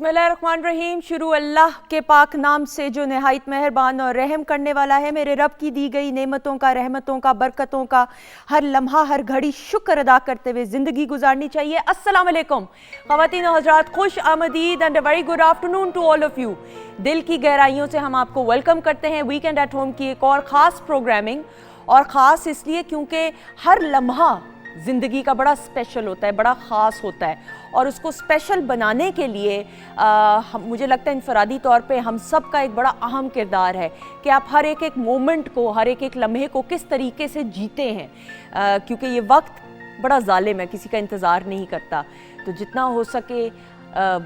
बिस्मिल्लाहिर्रहमानिर्रहीम। शुरू अल्लाह के पाक नाम से जो नहायत मेहरबान और रहम करने वाला है। मेरे रब की दी गई नेमतों का, रहमतों का, बरकतों का हर लम्हा हर घड़ी शुक्र अदा करते हुए ज़िंदगी गुजारनी चाहिए। अस्सलाम वालेकुम ख़वातीन और हज़रात, खुश आमदीद and a very good afternoon to all of you. दिल की गहराइयों से हम आपको वेलकम करते हैं वीकेंड एट होम की एक और ख़ास प्रोग्रामिंग। और ख़ास इसलिए क्योंकि हर लम्हा ज़िंदगी का बड़ा स्पेशल होता है, बड़ा ख़ास होता है। और उसको स्पेशल बनाने के लिए मुझे लगता है इनफरादी तौर पे हम सब का एक बड़ा अहम किरदार है कि आप हर एक मोमेंट को, हर एक लम्हे को किस तरीके से जीते हैं, क्योंकि ये वक्त बड़ा ज़ालिम है, किसी का इंतज़ार नहीं करता। तो जितना हो सके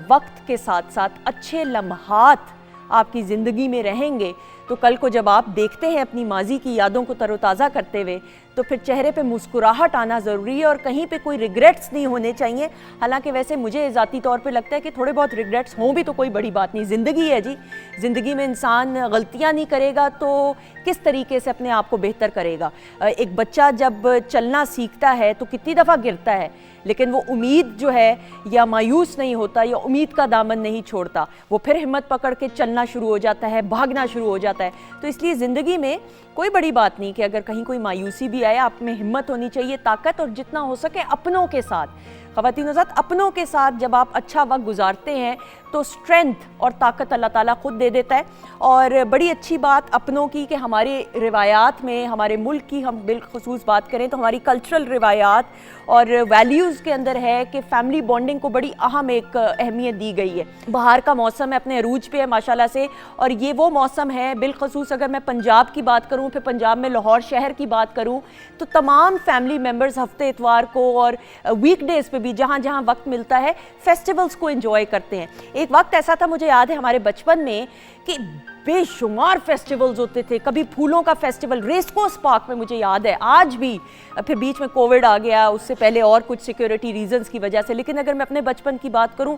वक्त के साथ साथ अच्छे लम्हात आपकी ज़िंदगी में रहेंगे तो कल को जब आप देखते हैं अपनी माजी की यादों को तरोताज़ा करते हुए तो फिर चेहरे पे मुस्कुराहट आना ज़रूरी है और कहीं पे कोई रिग्रेट्स नहीं होने चाहिए। हालांकि वैसे मुझे ज़ाती तौर पे लगता है कि थोड़े बहुत रिग्रेट्स हों भी तो कोई बड़ी बात नहीं, ज़िंदगी है जी। ज़िंदगी में इंसान गलतियाँ नहीं करेगा तो किस तरीके से अपने आप को बेहतर करेगा। एक बच्चा जब चलना सीखता है तो कितनी दफ़ा गिरता है, लेकिन वो उम्मीद जो है या मायूस नहीं होता या उम्मीद का दामन नहीं छोड़ता, वो फिर हिम्मत पकड़ के चलना शुरू हो जाता है, भागना शुरू हो जाता है। तो इसलिए ज़िंदगी में कोई बड़ी बात नहीं कि अगर कहीं कोई मायूसी भी आए, आप में हिम्मत होनी चाहिए, ताकत, और जितना हो सके अपनों के साथ, ख़वातीन और हज़रात, अपनों के साथ जब आप अच्छा वक्त गुजारते हैं तो स्ट्रेंथ और ताकत अल्लाह ताला खुद दे देता है। और बड़ी अच्छी बात अपनों की कि हमारे रिवायात में, हमारे मुल्क की हम बिलखुसूस बात करें तो हमारी कल्चरल रिवायात और वैल्यूज़ के अंदर है कि फ़ैमिली बॉन्डिंग को बड़ी अहम एक अहमियत दी गई है। बाहर का मौसम है, अपने अरूज पे है माशाल्लाह से, और ये वो मौसम है बिलखुसूस अगर मैं पंजाब की बात करूँ, फिर पंजाब में लाहौर शहर की बात करूँ, तो तमाम फैमिली मेम्बर्स हफ्ते इतवार को और वीकडेज़ पे भी जहाँ जहाँ वक्त मिलता है फेस्टिवल्स को एंजॉय करते हैं। एक वक्त ऐसा था, मुझे याद है हमारे बचपन में, कि बेशुमार फेस्टिवल्स होते थे। कभी फूलों का फेस्टिवल रेसकोर्स पार्क में, मुझे याद है आज भी, फिर बीच में कोविड आ गया, उससे पहले और कुछ सिक्योरिटी रीजंस की वजह से। लेकिन अगर मैं अपने बचपन की बात करूं,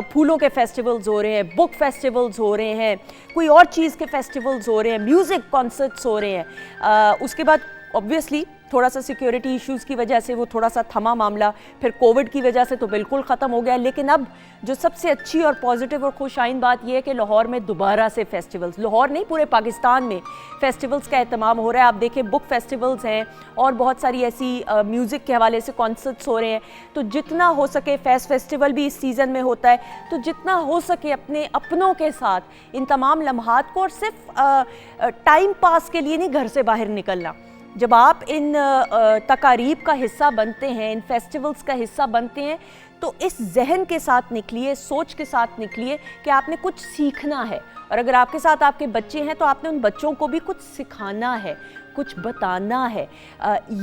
फूलों के फेस्टिवल्स हो रहे हैं, बुक फेस्टिवल्स हो रहे हैं, कोई और चीज़ के फेस्टिवल्स हो रहे हैं, म्यूज़िक कॉन्सर्ट्स हो रहे हैं। उसके बाद ऑब्वियसली थोड़ा सा सिक्योरिटी इश्यूज़ की वजह से वो थोड़ा सा थमा मामला, फिर कोविड की वजह से तो बिल्कुल ख़त्म हो गया। लेकिन अब जो सबसे अच्छी और पॉजिटिव और खुशाइन बात यह है कि लाहौर में दोबारा से फेस्टिवल्स, लाहौर नहीं पूरे पाकिस्तान में फेस्टिवल्स का एहतमाम हो रहा है। आप देखें बुक फेस्टिवल्स हैं और बहुत सारी ऐसी म्यूज़िक के हवाले से कॉन्सर्ट्स हो रहे हैं। तो जितना हो सके, फेस्टिवल भी इस सीज़न में होता है, तो जितना हो सके अपने अपनों के साथ इन तमाम लम्हात को, और सिर्फ टाइम पास के लिए नहीं घर से बाहर निकलना। जब आप इन तकारीब का हिस्सा बनते हैं, इन फेस्टिवल्स का हिस्सा बनते हैं, तो इस जहन के साथ निकलिए, सोच के साथ निकलिए कि आपने कुछ सीखना है। और अगर आपके साथ आपके बच्चे हैं तो आपने उन बच्चों को भी कुछ सिखाना है, कुछ बताना है।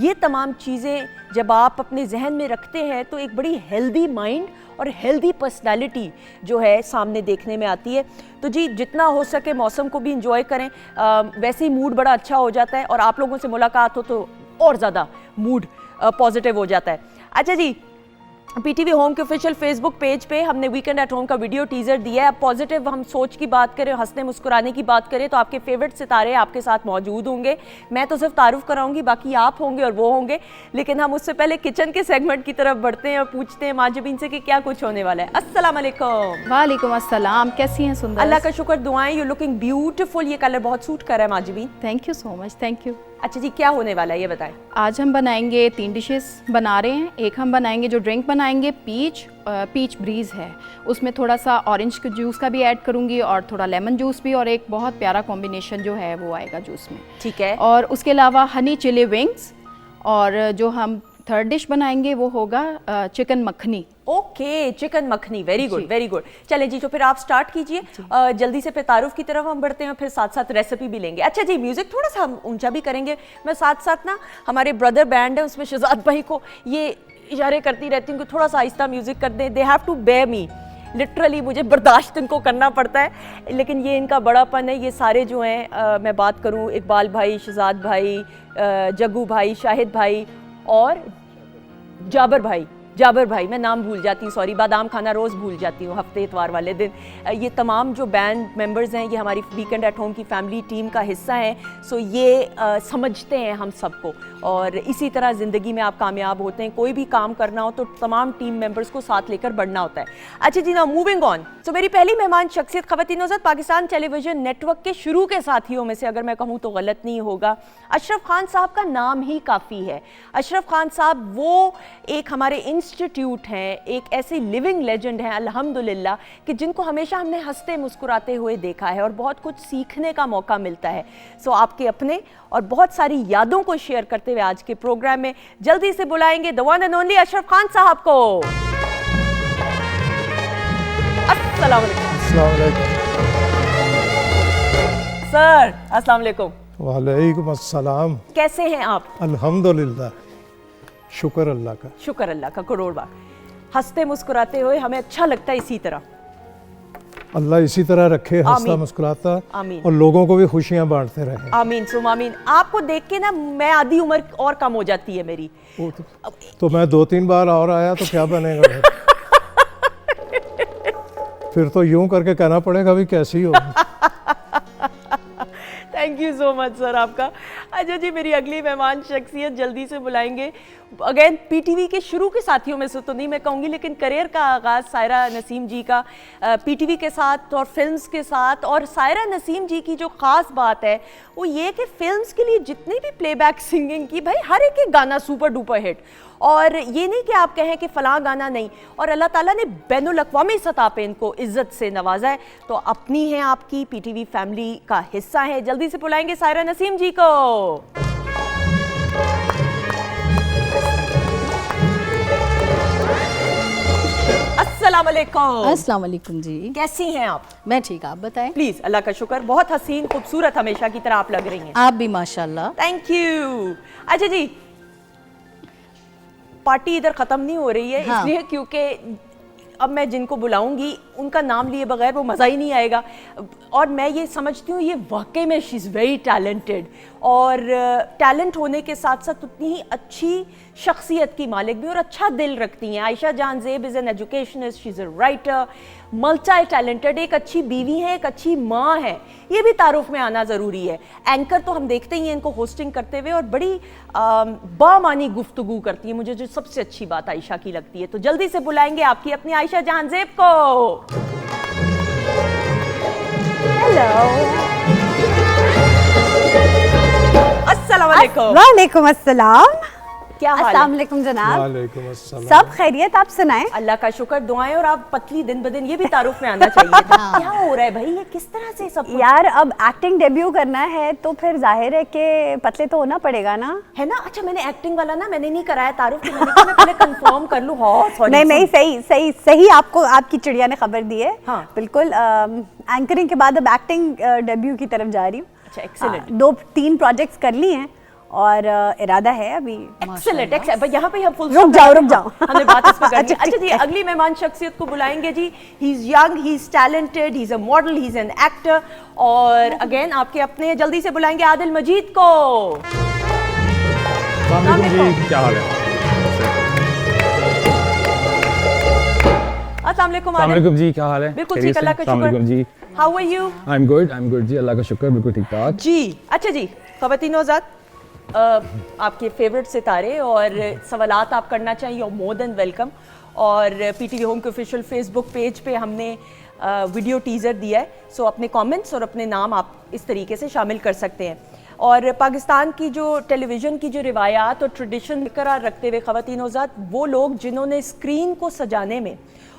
ये तमाम चीज़ें जब आप अपने जहन में रखते हैं तो एक बड़ी हेल्दी माइंड और हेल्दी पर्सनालिटी जो है सामने देखने में आती है। तो जी, जितना हो सके मौसम को भी इंजॉय करें, वैसे ही मूड बड़ा अच्छा हो जाता है, और आप लोगों से मुलाकात हो तो और ज़्यादा मूड पॉजिटिव हो जाता है। अच्छा जी, पीटीवी होम के ऑफिशियल फेसबुक पेज पे हमने वीकेंड एट होम का वीडियो टीजर दिया है। अब पॉजिटिव हम सोच की बात करें, हंसने मुस्कुराने की बात करें, तो आपके फेवरेट सितारे आपके साथ मौजूद होंगे। मैं तो सिर्फ तारुफ कराऊंगी, बाकी आप होंगे और वो होंगे। लेकिन हम उससे पहले किचन के सेगमेंट की तरफ बढ़ते हैं और पूछते हैं माजबीन से कि क्या कुछ होने वाला है। अस्सलाम वालेकुम। वालेकुम अस्सलाम, कैसी हैं सुंदर? अल्लाह का शुक्र, दुआएं। यू लुकिंग ब्यूटीफुल, ये कलर बहुत सूट कर रहा है Mahjabeen. Thank you so much, thank you. अच्छा जी, क्या होने वाला है ये बताएं। आज हम बनाएंगे 3 डिशेस बना रहे हैं। एक हम बनाएंगे जो ड्रिंक बनाएंगे, पीच ब्रीज है, उसमें थोड़ा सा ऑरेंज के जूस का भी ऐड करूंगी और थोड़ा लेमन जूस भी, और एक बहुत प्यारा कॉम्बिनेशन जो है वो आएगा जूस में। ठीक है। और उसके अलावा हनी चिली विंग्स, और जो हम थर्ड डिश बनाएंगे वो होगा chicken makhani. Okay, chicken makhani, very good very good. चलें जी, तो फिर आप स्टार्ट कीजिए। जल्दी से फिर तारुफ की तरफ हम बढ़ते हैं, फिर साथ साथ रेसिपी भी लेंगे। अच्छा जी, म्यूज़िक थोड़ा सा हम ऊंचा भी करेंगे। मैं साथ साथ ना हमारे ब्रदर बैंड है उसमें शहजाद भाई को ये इशारे करती रहती हूँ कि थोड़ा सा आहिस्ता म्यूज़िक कर दें। They have to bear me, literally मुझे बर्दाश्त इनको करना पड़ता है, लेकिन ये इनका बड़ापन है। ये सारे जो हैं, मैं बात करूँ इकबाल भाई, शहजाद भाई, जग्गू भाई, शाहिद भाई और जाबर भाई, जाबिर भाई, मैं नाम भूल जाती हूँ, सॉरी, बादाम खाना रोज़ भूल जाती हूँ हफ्ते इतवार वाले दिन। ये तमाम जो बैंड मेंबर्स हैं ये हमारी वीकेंड एट होम की फैमिली टीम का हिस्सा हैं। सो ये समझते हैं हम सबको, और इसी तरह ज़िंदगी में आप कामयाब होते हैं। कोई भी काम करना हो तो तमाम टीम मेंबर्स को साथ लेकर बढ़ना होता है। अच्छा जी, ना मूविंग ऑन। सो मेरी पहली मेहमान शख्सियत ख़वातीन-ओ-ज़ात पाकिस्तान टेलीविज़न नेटवर्क के शुरू के साथियों में से अगर मैं कहूँ तो गलत नहीं होगा, अशरफ खान साहब का नाम ही काफ़ी है। अशरफ खान साहब वो एक हमारे इंस्टीट्यूट हैं, एक ऐसे लिविंग लेजेंड हैं अल्हम्दुलिल्लाह कि जिनको हमेशा हमने हंसते मुस्कुराते हुए देखा है और बहुत कुछ सीखने का मौका मिलता है। सो आपके अपने और बहुत सारी यादों को शेयर करते हुए आज के प्रोग्राम में जल्दी से बुलाएंगे the one and only Ashraf Khan साहब को। अस्सलाम वालेकुम सर। अस्सलाम वालेकुम। वालेकुम अस्सलाम। कैसे हैं आप? अल्हम्दुलिल्लाह, शुक्र अल्लाह का। शुक्र अल्लाह का करोड़ बार। हंसते मुस्कुराते हुए हमें अच्छा लगता है, इसी तरह अल्लाह इसी तरह रखे, हंसता मुस्कुराता, आमीन। और लोगों को भी खुशियां बांटते रहे। आमीन सुम आमीन। आपको देख के ना मैं आधी उम्र और कम हो जाती है मेरी। तो मैं 2-3 बार और आया तो क्या बनेगा फिर तो यूं करके कहना पड़ेगा भी कैसी हो। Thank you so much sir आपका। अच्छा जी, मेरी अगली मेहमान शख्सियत जल्दी से बुलाएंगे। अगेन पीटीवी के शुरू के साथियों में से तो नहीं मैं कहूँगी, लेकिन करियर का आगाज़ सायरा नसीम जी का पीटीवी के साथ और फिल्म्स के साथ। और सायरा नसीम जी की जो ख़ास बात है वो ये कि फ़िल्म्स के लिए जितनी भी प्लेबैक सिंगिंग की, भाई हर एक गाना सुपर डुपर हिट। और ये नहीं कि आप कहें कि फ़लाँ गाना नहीं, और अल्लाह ताला ने बैनुल अक़वामी सतह पे इनको इज़्ज़त से नवाजा है। तो अपनी है आपकी पीटीवी फैमिली का हिस्सा है। जल्दी से बुलाएंगे सायरा नसीम जी को। अस्सलाम वालेकुम। अस्सलाम वालेकुम जी। कैसी हैं आप? मैं ठीक, आप बताएं। प्लीज, अल्लाह का शुक्र, बहुत हसीन खूबसूरत हमेशा की तरह आप लग रही हैं। आप भी माशाल्लाह। Thank you. अच्छा जी, पार्टी इधर खत्म नहीं हो रही है, हाँ। इसलिए क्योंकि अब मैं जिनको बुलाऊंगी उनका नाम लिए बगैर वो मज़ा ही नहीं आएगा। और मैं ये समझती हूँ ये वाकई में शी इज़ वेरी टैलेंटेड, और टैलेंट होने के साथ साथ उतनी ही अच्छी शख्सियत की मालिक भी और अच्छा दिल रखती हैं। आयशा जान ज़ेब is an educationist, she is a writer, multi talented, एक अच्छी बीवी है, एक अच्छी माँ है, ये भी तारुफ में आना ज़रूरी है। एंकर तो हम देखते ही हैं इनको होस्टिंग करते हुए, और बड़ी बामानी गुफ्तगू करती है, मुझे जो सबसे अच्छी बात आयशा की लगती है। तो जल्दी से बुलाएंगे आपकी अपनी आयशा जान ज़ेब को। हेलो, अस्सलाम वालेकुम। वालेकुम अस्सलाम। क्या हाल अस्सलाम है? वालेकुम जनाब। वालेकुम अस्सलाम। सब खैरियत, आप सुनाएं। अल्लाह का शुक्र, दुआएं। और आप पतली दिन ब दिन, ये भी तारुफ में आना चाहिए था। क्या हो रहा है भाई, ये किस तरह से सब कुछ? यार अब एक्टिंग डेब्यू करना है तो फिर जाहिर है कि पतले तो होना पड़ेगा ना, है ना। अच्छा, मैंने एक्टिंग वाला ना मैंने नहीं कराया तारुफ, मैंने कहा मैं पहले कंफर्म कर लूं। हाँ सॉरी। नहीं नहीं, सही सही सही, आपको आपकी चिड़िया ने खबर दी है। हाँ। बिल्कुल। एंकरिंग के बाद अब एक्टिंग डेब्यू की तरफ जा रही हूँ। अच्छा, एक्सीलेंट। 2-3 प्रोजेक्ट्स कर ली हैं और इरादा है अभी। Excellent excellent. यहाँ पे हम फुल रुक जाओ। हमने बात इस पे करनी है। अच्छा, अच्छा जी, अगली मेहमान शख्सियत को बुलाएंगे जी। He is young, he is talented, he is a model, he is an actor, और अगेन आपके अपने। जल्दी से बुलाएंगे आदिल मजीद को। क्या हाल है? अस्सलाम वालेकुम अस्सलाम आदिल। वालेकुम जी, क्या हाल है? बिल्कुल खैरियत ठीक, अल्लाह से? का अस्सलाम शुक्र। वालेकुम जी। How are you? I am good जी, अल्लाह का शुक्र, बिल्कुल ठीक ठाक जी। अच्छा जी, ख़वातीन-ओ-ज़ात, आपके फेवरेट सितारे और सवालात आप करना चाहिए, और मोर देन वेलकम। और पीटीवी होम के ऑफिशियल फेसबुक पेज पे हमने वीडियो टीज़र दिया है, सो अपने कमेंट्स और अपने नाम आप इस तरीके से शामिल कर सकते हैं। और पाकिस्तान की जो टेलीविज़न की जो रिवायात और ट्रेडिशन बरकरार रखते हुए ख़वातीन-ओ-ज़ात वो लोग जिन्होंने स्क्रीन को सजाने में,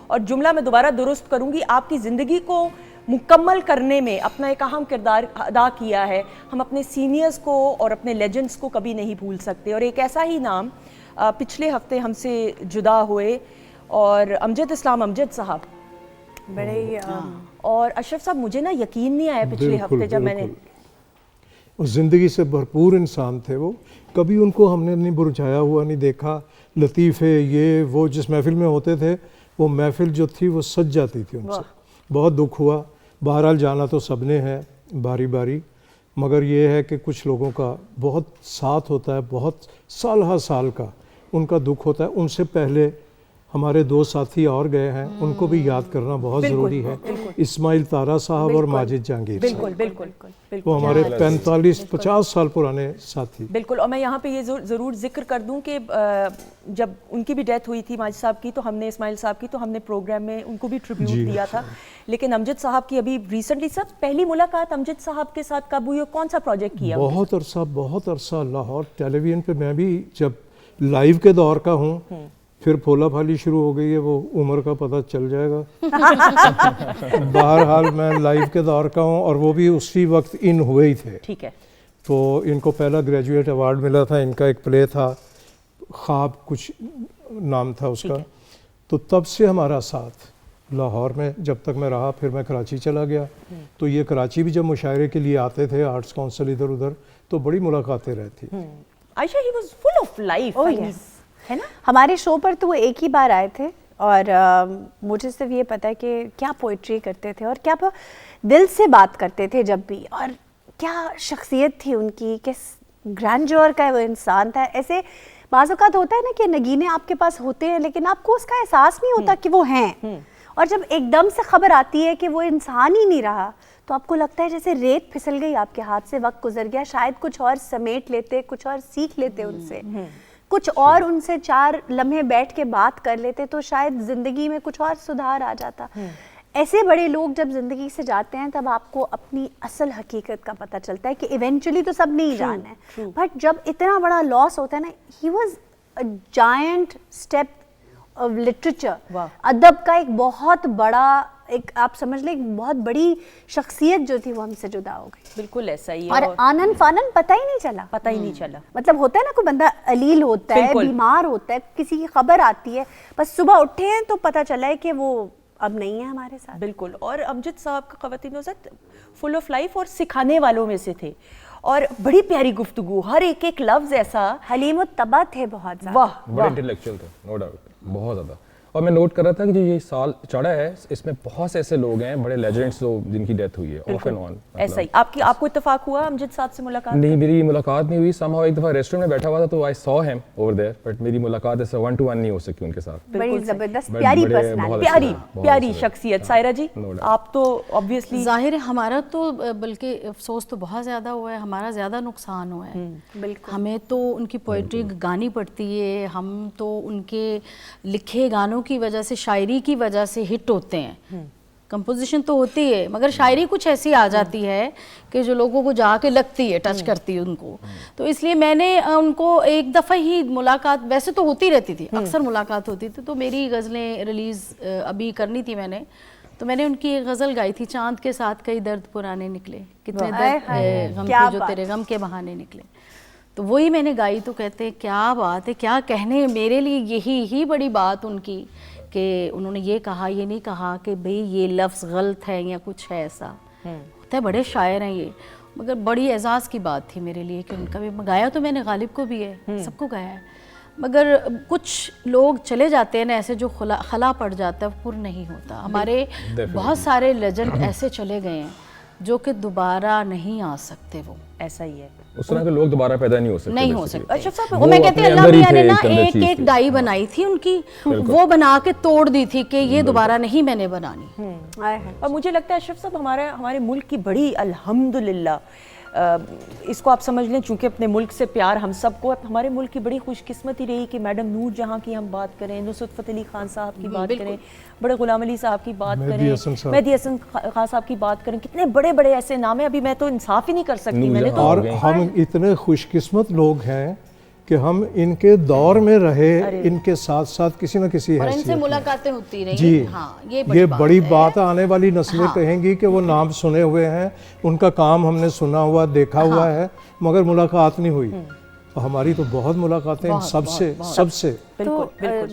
और जुमला मैं दोबारा दुरुस्त करूँगी, आपकी ज़िंदगी को मुकम्मल करने में अपना एक अहम किरदार अदा किया है। हम अपने सीनियर्स को और अपने लेजेंड्स को कभी नहीं भूल सकते। और एक ऐसा ही नाम पिछले हफ्ते हमसे जुदा हुए, और अमजद इस्लाम अमजद साहब, बड़े और अशरफ साहब, मुझे ना यकीन नहीं आया पिछले हफ्ते जब मैंने, उस ज़िंदगी से भरपूर इंसान थे वो, कभी उनको हमने नहीं बुरझाया हुआ नहीं देखा। लतीफ़े ये वो जिस महफिल में होते थे, वो महफिल जो थी वो सज जाती थी उनसे। बहुत दुख हुआ। बहरहाल जाना तो सबने है बारी बारी, मगर ये है कि कुछ लोगों का बहुत साथ होता है, बहुत साल हर साल का उनका दुख होता है। उनसे पहले हमारे दो साथी और गए हैं, उनको भी याद करना बहुत ज़रूरी है। इस्माइल तारा साहब और माजिद जहांगीर साहब, बिल्कुल बिल्कुल वो बिल्कुल हमारे 45-50 साल पुराने साथी। बिल्कुल। और मैं यहाँ पे ये ज़रूर जिक्र कर दूं कि जब उनकी भी डेथ हुई थी माजिद साहब की, तो हमने इस्माइल साहब की, तो हमने प्रोग्राम में उनको भी ट्रिब्यूट जी। दिया था। लेकिन अमजद साहब की अभी रिसेंटली, सब पहली मुलाकात अमजद साहब के साथ कब हुई और कौन सा प्रोजेक्ट किया? बहुत अरसा लाहौर टेलीविज़न पे मैं भी जब लाइव के दौर का हूँ, फिर फोला फाली शुरू हो गई है, वो उम्र का पता चल जाएगा। बहरहाल मैं लाइव के दौर का हूँ, और वो भी उसी वक्त इन हुए ही थे। ठीक है। तो इनको पहला ग्रेजुएट अवार्ड मिला था, इनका एक प्ले था ख्वाब कुछ नाम था उसका। तो तब से हमारा साथ लाहौर में जब तक मैं रहा, फिर मैं कराची चला गया। तो ये कराची भी जब मुशायरे के लिए आते थे, आर्ट्स काउंसिल इधर उधर, तो बड़ी मुलाकातें रहती। Ayesha, he was full of life, Oh, yes. है ना? हमारे शो पर तो वो एक ही बार आए थे, और मुझे सिर्फ ये पता है कि क्या पोइट्री करते थे और क्या दिल से बात करते थे जब भी, और क्या शख्सियत थी उनकी, किस ग्रैंडयोर का वो इंसान था। ऐसे बाज़ औक़ात होता है ना कि नगीने आपके पास होते हैं, लेकिन आपको उसका एहसास नहीं होता कि वो हैं, और जब एकदम से खबर आती है कि वो इंसान ही नहीं रहा, तो आपको लगता है जैसे रेत फिसल गई आपके हाथ से, वक्त गुजर गया, शायद कुछ और समेट लेते, कुछ और सीख लेते उनसे, कुछ और उनसे 4 लम्हे बैठ के बात कर लेते, तो शायद ज़िंदगी में कुछ और सुधार आ जाता। ऐसे बड़े लोग जब ज़िंदगी से जाते हैं, तब आपको अपनी असल हकीकत का पता चलता है कि इवेंचुअली तो सब नहीं जाना है, बट जब इतना बड़ा लॉस होता है ना, he was a giant step of literature. अदब का एक बहुत बड़ा, एक आप समझ लें, एक बहुत बड़ी शख्सियत जो थी, वो हमसे जुदा हो गई। बिल्कुल ऐसा ही है। और आनन फानन पता ही नहीं चला, पता ही नहीं चला। मतलब होता है ना, कोई बंदा अलील होता है, बीमार होता है, किसी की खबर आती है, बस सुबह उठे हैं तो पता चला है कि वो अब नहीं है हमारे साथ। बिल्कुल। और अमजद साहब का ख़वातीन वज़ात फुल ऑफ लाइफ और सिखाने वालों में से थे, और बड़ी प्यारी गुफ्तगू, हर एक लफ्ज़ ऐसा। हलीम तबा थे बहुत ज़्यादा। वाह, बड़े इंटेलेक्चुअल थे, नो डाउट, बहुत ज़्यादा। और मैं नोट कर रहा था कि जो ये साल चढ़ा है, इसमें बहुत से ऐसे लोग हैं, बड़े लेजेंड्स जो जिनकी डेथ हुई है ऑफ एंड ऑन। ऐसा ही आपको इत्तेफाक हुआ अमजद साहब से मुलाकात? नहीं, मेरी मुलाकात नहीं हुई। समहाउ एक दफ़ा रेस्टोरेंट में बैठा हुआ था, तो I saw him over there, but मेरी मुलाकात ऐसे 1-to-1 नहीं हो सकी उनके साथ। बड़ी जबरदस्त बड़े- प्यारी बड़े- पर्सनालिटी, बहुत प्यारी अच्छा, बहुत प्यारी अच्छा। शख्सियत। सायरा जी, No doubt। आप तो ऑब्वियसली जाहिर है हमारा तो बल्कि अफसोस तो बहुत ज़्यादा हुआ है, हमारा ज़्यादा नुकसान हुआ है। बिल्कुल। हमें तो उनकी पोइट्री गानी पड़ती है, हम तो उनके लिखे गानों की वजह से, शायरी की वजह से हिट होते हैं। कंपोजिशन तो होती है, मगर शायरी कुछ ऐसी आ जाती है कि जो लोगों को जाके लगती है, टच करती है उनको। तो इसलिए मैंने उनको एक दफ़ा ही मुलाकात, वैसे तो होती रहती थी, अक्सर मुलाकात होती थी। तो मेरी गज़लें रिलीज़ अभी करनी थी मैंने, तो मैंने उनकी एक गज़ल गाई थी, चांद के साथ कई दर्द पुराने निकले, कितने दर्द गम के जो तेरे गम के बहाने निकले। तो वही मैंने गाई, तो कहते हैं क्या बात है, क्या कहने, मेरे लिए यही ही बड़ी बात उनकी कि उन्होंने ये कहा, ये नहीं कहा कि भाई ये लफ्ज़ गलत है या कुछ है ऐसा। होता है, बड़े शायर हैं ये, मगर बड़ी एजाज़ की बात थी मेरे लिए कि उनका भी गाया तो मैंने, गालिब को भी है, सबको गाया है, मगर कुछ लोग चले जाते हैं ना ऐसे, जो खला पड़ जाता है, पुर नहीं होता। हमारे बहुत सारे लेजेंड ऐसे चले गए हैं जो कि दोबारा नहीं आ सकते, वो ऐसा ही है। उस तरह के लोग दोबारा पैदा नहीं हो सकते। नहीं हो basically। सकते। अशरफ साहब, वो मैं कहती हूँ, अपने अल्लाह अंदर ही मियां ने थे, ना एक अंदर एक चीज़ एक थी। डाई बनाई थी उनकी, वो बना के तोड़ दी थी कि ये दोबारा नहीं मैंने बनानी। और मुझे लगता है अशरफ साहब, हमारे मुल्क की बड़ी अल्हम्दुलिल्लाह, इसको आप समझ लें, चूंकि अपने मुल्क से प्यार हम सबको, हमारे मुल्क की बड़ी खुशकिस्मती रही कि मैडम नूर जहाँ की हम बात करें, नुसरत फ़तेह अली खान साहब की बात करें, बड़े गुलाम अली साहब की बात करें, मेहदी हसन खान साहब की बात करें, कितने बड़े बड़े ऐसे नाम हैं। अभी मैं तो इंसाफ ही नहीं कर सकती, मैंने तो। और हम इतने खुशकिस्मत लोग हैं कि हम इनके दौर में रहे, इनके साथ साथ किसी न किसी और इनसे हैसियत में। मुलाकातें होती रही। जी हाँ, ये बड़ी बात है। आने वाली नस्लें कहेंगी कि वो नाम सुने हुए हैं, उनका काम हमने सुना हुआ, देखा हुआ है, मगर मुलाकात नहीं हुई। और हमारी तो बहुत मुलाकातें इन सबसे तो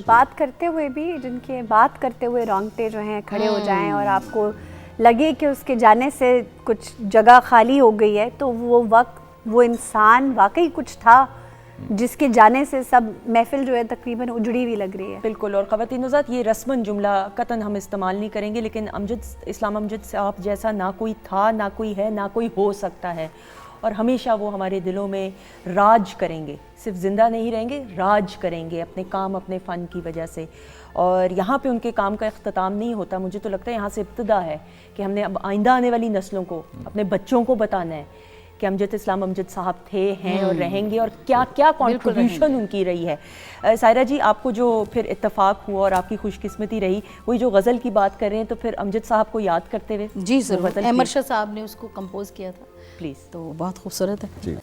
बात करते हुए भी, जिनके बात करते हुए रोंगटे जो हैं खड़े हो जाएं और आपको लगे कि उसके जाने से कुछ जगह खाली हो गई है, तो वो वक्त, वो इंसान वाकई कुछ था जिसके जाने से सब महफिल जो है तकरीबन उजड़ी हुई लग रही है। बिल्कुल। और ख़वातीन हज़रात, ये रस्मन जुमला कतन हम इस्तेमाल नहीं करेंगे, लेकिन इस्लाम अमजद साहब जैसा ना कोई था, ना कोई है, ना कोई हो सकता है। और हमेशा वो हमारे दिलों में राज करेंगे, सिर्फ ज़िंदा नहीं रहेंगे, राज करेंगे अपने काम, अपने फ़न की वजह से। और यहाँ पे उनके काम का इख्तिताम नहीं होता, मुझे तो लगता है यहाँ से इब्तिदा है कि हमने अब आइंदा आने वाली नस्लों को, अपने बच्चों को बताना है कि अमजद इस्लाम अमजद साहब थे, हैं और रहेंगे, और क्या क्या कॉन्ट्रीब्यूशन उनकी रही है। सायरा जी, आपको जो फिर इत्तेफाक हुआ और आपकी खुशकिस्मती रही, वही जो गज़ल की बात कर रहे हैं, तो फिर अमजद साहब को याद करते हुए जी वो ज़रूर, गज़ल अहमद शाह साहब ने उसको कंपोज किया था, प्लीज़। तो बहुत खूबसूरत है। जी।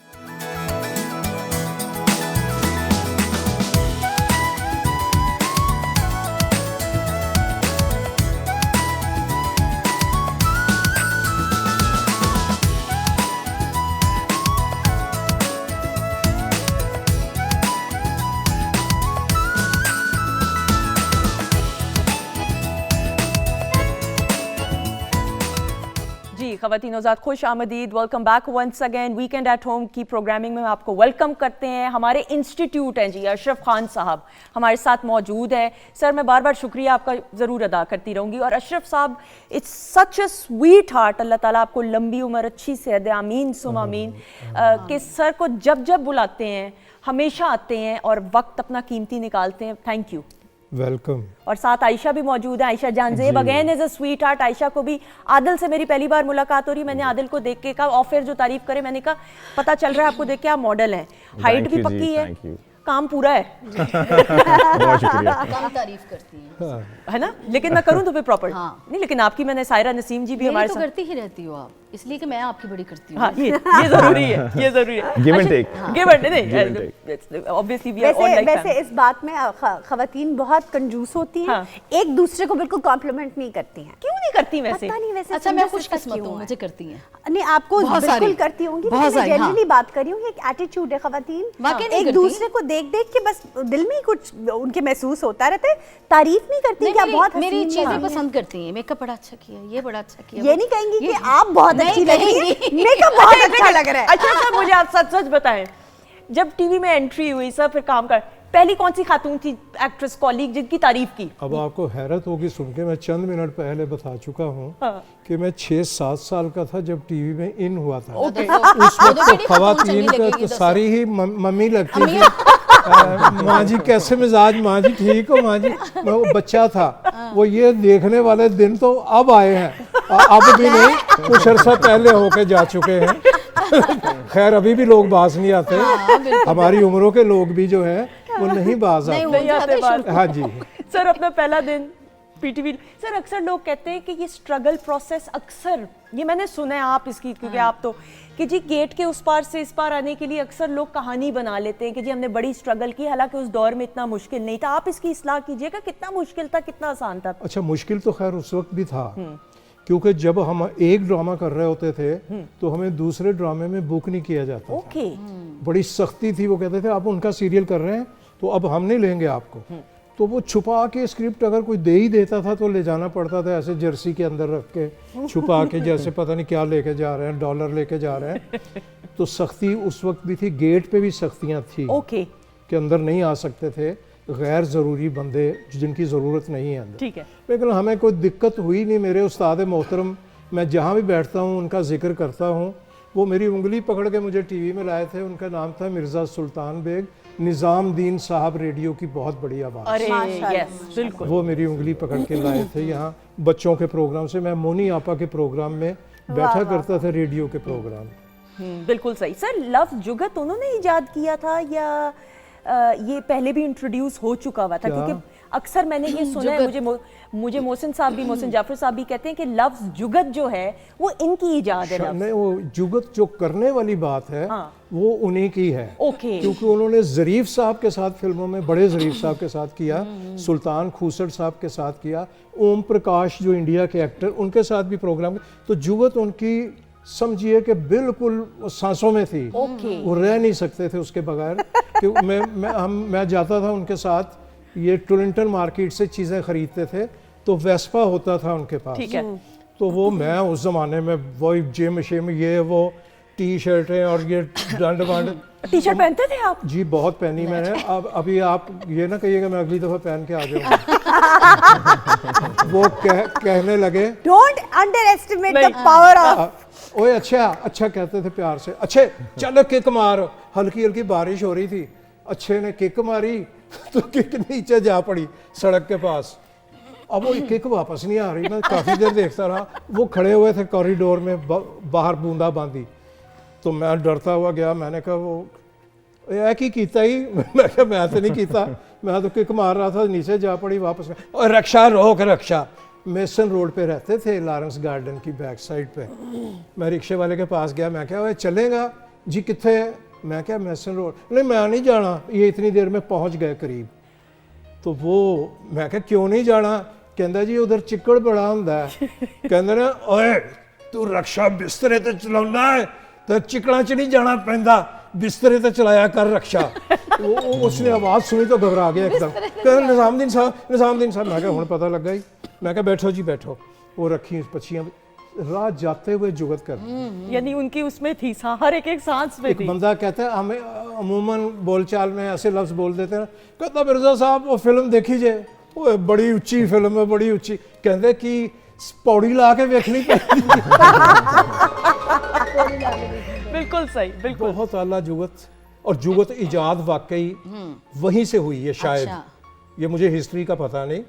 ख़वातीन हज़रात, खुश आमदीद, welcome back once again. Weekend at home की प्रोग्रामिंग में आपको वेलकम करते हैं। हमारे इंस्टीट्यूट हैं जी, अशरफ खान साहब हमारे साथ मौजूद है। सर, मैं बार बार शुक्रिया आपका ज़रूर अदा करती रहूँगी। और अशरफ साहब, it's such a sweet heart, अल्लाह ताला आपको लंबी उम्र, अच्छी सेहत, आमीन सुम आमीन। कि सर को जब जब बुलाते हैं हमेशा आते हैं और वक्त अपना कीमती निकालते हैं। Thank you, welcome. और साथ आयशा भी मौजूद है। Ayesha Janzeb again is a sweet heart. Ayesha को भी, आदिल से मेरी पहली बार मुलाकात हो रही, मैंने आदिल को देख के कहा, ऑफर जो तारीफ करे, मैंने कहा पता चल रहा है आपको देख के आप मॉडल हैं, हाइट भी पक्की है, काम पूरा है। बहुत शुक्रिया। कम तारीफ करती हैं, है ना, लेकिन मैं करूं तो फिर प्रॉपर हाँ। नहीं, लेकिन आपकी मैंने सायरा नसीम जी भी मेरी हमारे तो साथ, करती ही रहती हो आप, इसलिए कि मैं आपकी बड़ी करती हूँ। हाँ, ये जरूरी है, ये जरूरी है। Give and take. Give and Give and नहीं, ऑब्वियसली वी आर ऑल वैसे लाइक वैसे इस बात में खवातीन बहुत कंजूस होती हैं, हाँ। एक दूसरे को बिल्कुल कॉम्प्लीमेंट नहीं करती हैं। क्यों नहीं करती वैसे? पता नहीं वैसे अच्छा, मैं समझ सकती खुशकिस्मत क्यों हूँ, है। मुझे करती हैं। नहीं, आपको बहुत बिल्कुल सारी, करती होंगी, बहुत लेकिन मैं सारी, हाँ। जनरली बात कर रही हूँ, एक एटीट्यूड है खवातीन, वाकई नहीं एक करती। दूसरे को देख देख के बस दिल में ही कुछ उनके महसूस होता रहता है, तारीफ नहीं करती नहीं, कि आप मेरी- बहुत मेरी हसीन चीजें हैं। पसंद करती हैं, मेकअप बड़ा अच्छा किया, ये बड़ा अच्छा किया, ये वो- नहीं कहेंगी कि ये- आप बहुत नहीं अच्छी लग रही हैं, कहेंगी। मेकअप बहुत अच्छा लग रहा है। अच्छा सर, मुझे आप सच सच बताएं, जब टीवी में एंट्री हुई सर, फिर काम कर, पहली कौन सी खातून थी एक्ट्रेस कॉलीग जिनकी तारीफ की? अब आपको हैरत होगी सुन के, मैं चंद मिनट पहले बता चुका हूँ हाँ। कि मैं 6-7 साल का था जब टीवी में इन हुआ था। ओके, उस वक्त तो खवातीन का तो सारी ही मम्मी लगती थी। माँ जी कैसे मिजाज, माँ जी ठीक हो माँ जी। मैं वो बच्चा था, वो ये देखने वाले दिन तो अब आए हैं, अब भी नहीं, कुछ अरसा पहले होके जा चुके हैं। खैर अभी भी लोग बाज नहीं आते, हमारी उम्रों के लोग भी जो हैं वो नहीं बाज नहीं, आते। वो ज्यादा बात। हाँ जी। सर अपना पहला दिन पीटीवी, सर अक्सर लोग कहते हैं कि ये स्ट्रगल प्रोसेस, अक्सर ये मैंने सुना है आप इसकी, क्योंकि आप तो कि जी गेट के उस पार से इस पार आने के लिए अक्सर लोग कहानी बना लेते हैं कि जी हमने बड़ी स्ट्रगल की, हालांकि उस दौर में इतना मुश्किल नहीं था। आप इसकी इस्लाह कीजिएगा, कितना मुश्किल था, कितना आसान था? अच्छा, मुश्किल तो खैर उस वक्त भी था, क्योंकि जब हम एक ड्रामा कर रहे होते थे तो हमें दूसरे ड्रामे में बुक नहीं किया जाता था। ओके, बड़ी सख्ती थी, वो कहते थे आप उनका सीरियल कर रहे हैं तो अब हम नहीं लेंगे आपको। तो वो छुपा के स्क्रिप्ट अगर कोई दे ही देता था तो ले जाना पड़ता था, ऐसे जर्सी के अंदर रख के छुपा के, जैसे पता नहीं क्या लेके जा रहे हैं, डॉलर लेके जा रहे हैं। तो सख्ती उस वक्त भी थी, गेट पे भी सख्तियाँ थी ओके, कि अंदर नहीं आ सकते थे गैर ज़रूरी बंदे जिनकी ज़रूरत नहीं है अंदर। ठीक है। लेकिन हमें कोई दिक्कत हुई नहीं। मेरे उस्ताद मोहतरम, मैं जहाँ भी बैठता हूँ उनका जिक्र करता हूँ, वो मेरी उंगली पकड़ के मुझे टीवी में लाए थे। उनका नाम था मिर्ज़ा सुल्तान बेग, निज़ामुद्दीन साहब, रेडियो की बहुत बड़ी आवाज़। अरे माशाल्लाह। यस, बिल्कुल। वो मेरी उंगली पकड़ के लाए थे यहाँ बच्चों के प्रोग्राम से। मैं मोनी आपा के प्रोग्राम में बैठा करता था, रेडियो के प्रोग्राम। बिल्कुल सही। सर लफ्ज़ जुगत उन्होंने इजाद किया था या ये पहले भी इंट्रोड्यूस हो चुका हुआ था? क्या? क्योंकि अक्सर मैंने ये सुना है, मुझे मोहसिन साहब भी, मोहसिन जाफर साहब भी कहते हैं कि लफ्ज़ जुगत जो है वो इनकी इजाद है। लफ्ज़ नहीं, वो जुगत जो करने वाली बात है हाँ। वो उन्हीं की है। ओके, क्योंकि उन्होंने ज़रीफ साहब के साथ फिल्मों में, बड़े ज़रीफ साहब के साथ किया, सुल्तान खूसर साहब के साथ किया, ओम प्रकाश जो इंडिया के एक्टर, उनके साथ भी प्रोग्राम। तो जुगत उनकी समझिए कि बिल्कुल सांसों में थी। ओके, वो रह नहीं सकते थे उसके बगैर। कि मैं जाता था उनके साथ, ये टोरंटन मार्केट से चीज़ें ख़रीदते थे, तो वेस्पा होता था उनके पास। ठीक है। तो वो मैं उस ज़माने में वही जिम शिम, ये वो टी शर्टें और ये डंड वंड, टी शर्ट पहनते थे आप? जी बहुत पहनी मैंने। अब अभी आप ये ना कहिएगा मैं अगली दफ़ा पहन के आ जाऊँगा। वो कहने लगे don't under estimate the power of ओए अच्छा अच्छा कहते थे प्यार से, अच्छे चल किक मार। हल्की हल्की बारिश हो रही थी, अच्छे ने किक मारी तो किक नीचे जा पड़ी सड़क के पास। अब वो किक वापस नहीं आ रही, मैं काफ़ी देर देखता रहा। वो खड़े हुए थे कॉरिडोर में, बाहर बूंदा बांदी। तो मैं डरता हुआ गया, मैंने कहा वो यह की कीता ही? मैं कहा मैं तो नहीं कीता, मैं तो किक मार रहा था, नीचे जा पड़ी वापस में। और रक्षा रोक रक्षा। मेसन रोड पे रहते थे, लॉरेंस गार्डन की बैक साइड पे। मैं रिक्शे वाले के पास गया, मैं क्या चलेगा जी? कितने है? मैं क्या मेसन रोड? नहीं मैं नहीं जाना, ये इतनी देर में पहुंच गए करीब। तो वो मैं क्या क्यों नहीं जाना? कहता जी उधर चिक्कड़ बड़ा होंदा है। कहते ना ओए तू रक्षा बिस्तरे ते चलाउंदा है तो चिकड़ा च नहीं जाना पैंदा, बिस्तरे ते चलाया कर रक्षा। उसने आवाज़ सुनी तो घबरा गया एकदम। कहते निज़ामुद्दीन साहब, निज़ामुद्दीन साहब। मैं क्या हुण पता लगा ही। मैं क्या बैठो जी बैठो। वो रखी पक्षियाँ राह जाते हुए जुगत कर। यानी उनकी उसमें थी, हर एक सांस में एक थी। बंदा कहता है हमें अमूमन बोलचाल में ऐसे लफ्ज़ बोल देते हैं, कहता मिर्ज़ा साहब वो फिल्म देखी जे, वो बड़ी उच्ची फिल्म है, बड़ी उच्ची। कहते कि पौड़ी ला के देखनी पड़ती। बिल्कुल सही, बिल्कुल। बहुत आला जुगत। और जुगत इजाद वाकई वहीं से हुई है शायद। अच्छा। ये मुझे हिस्ट्री का पता नहीं,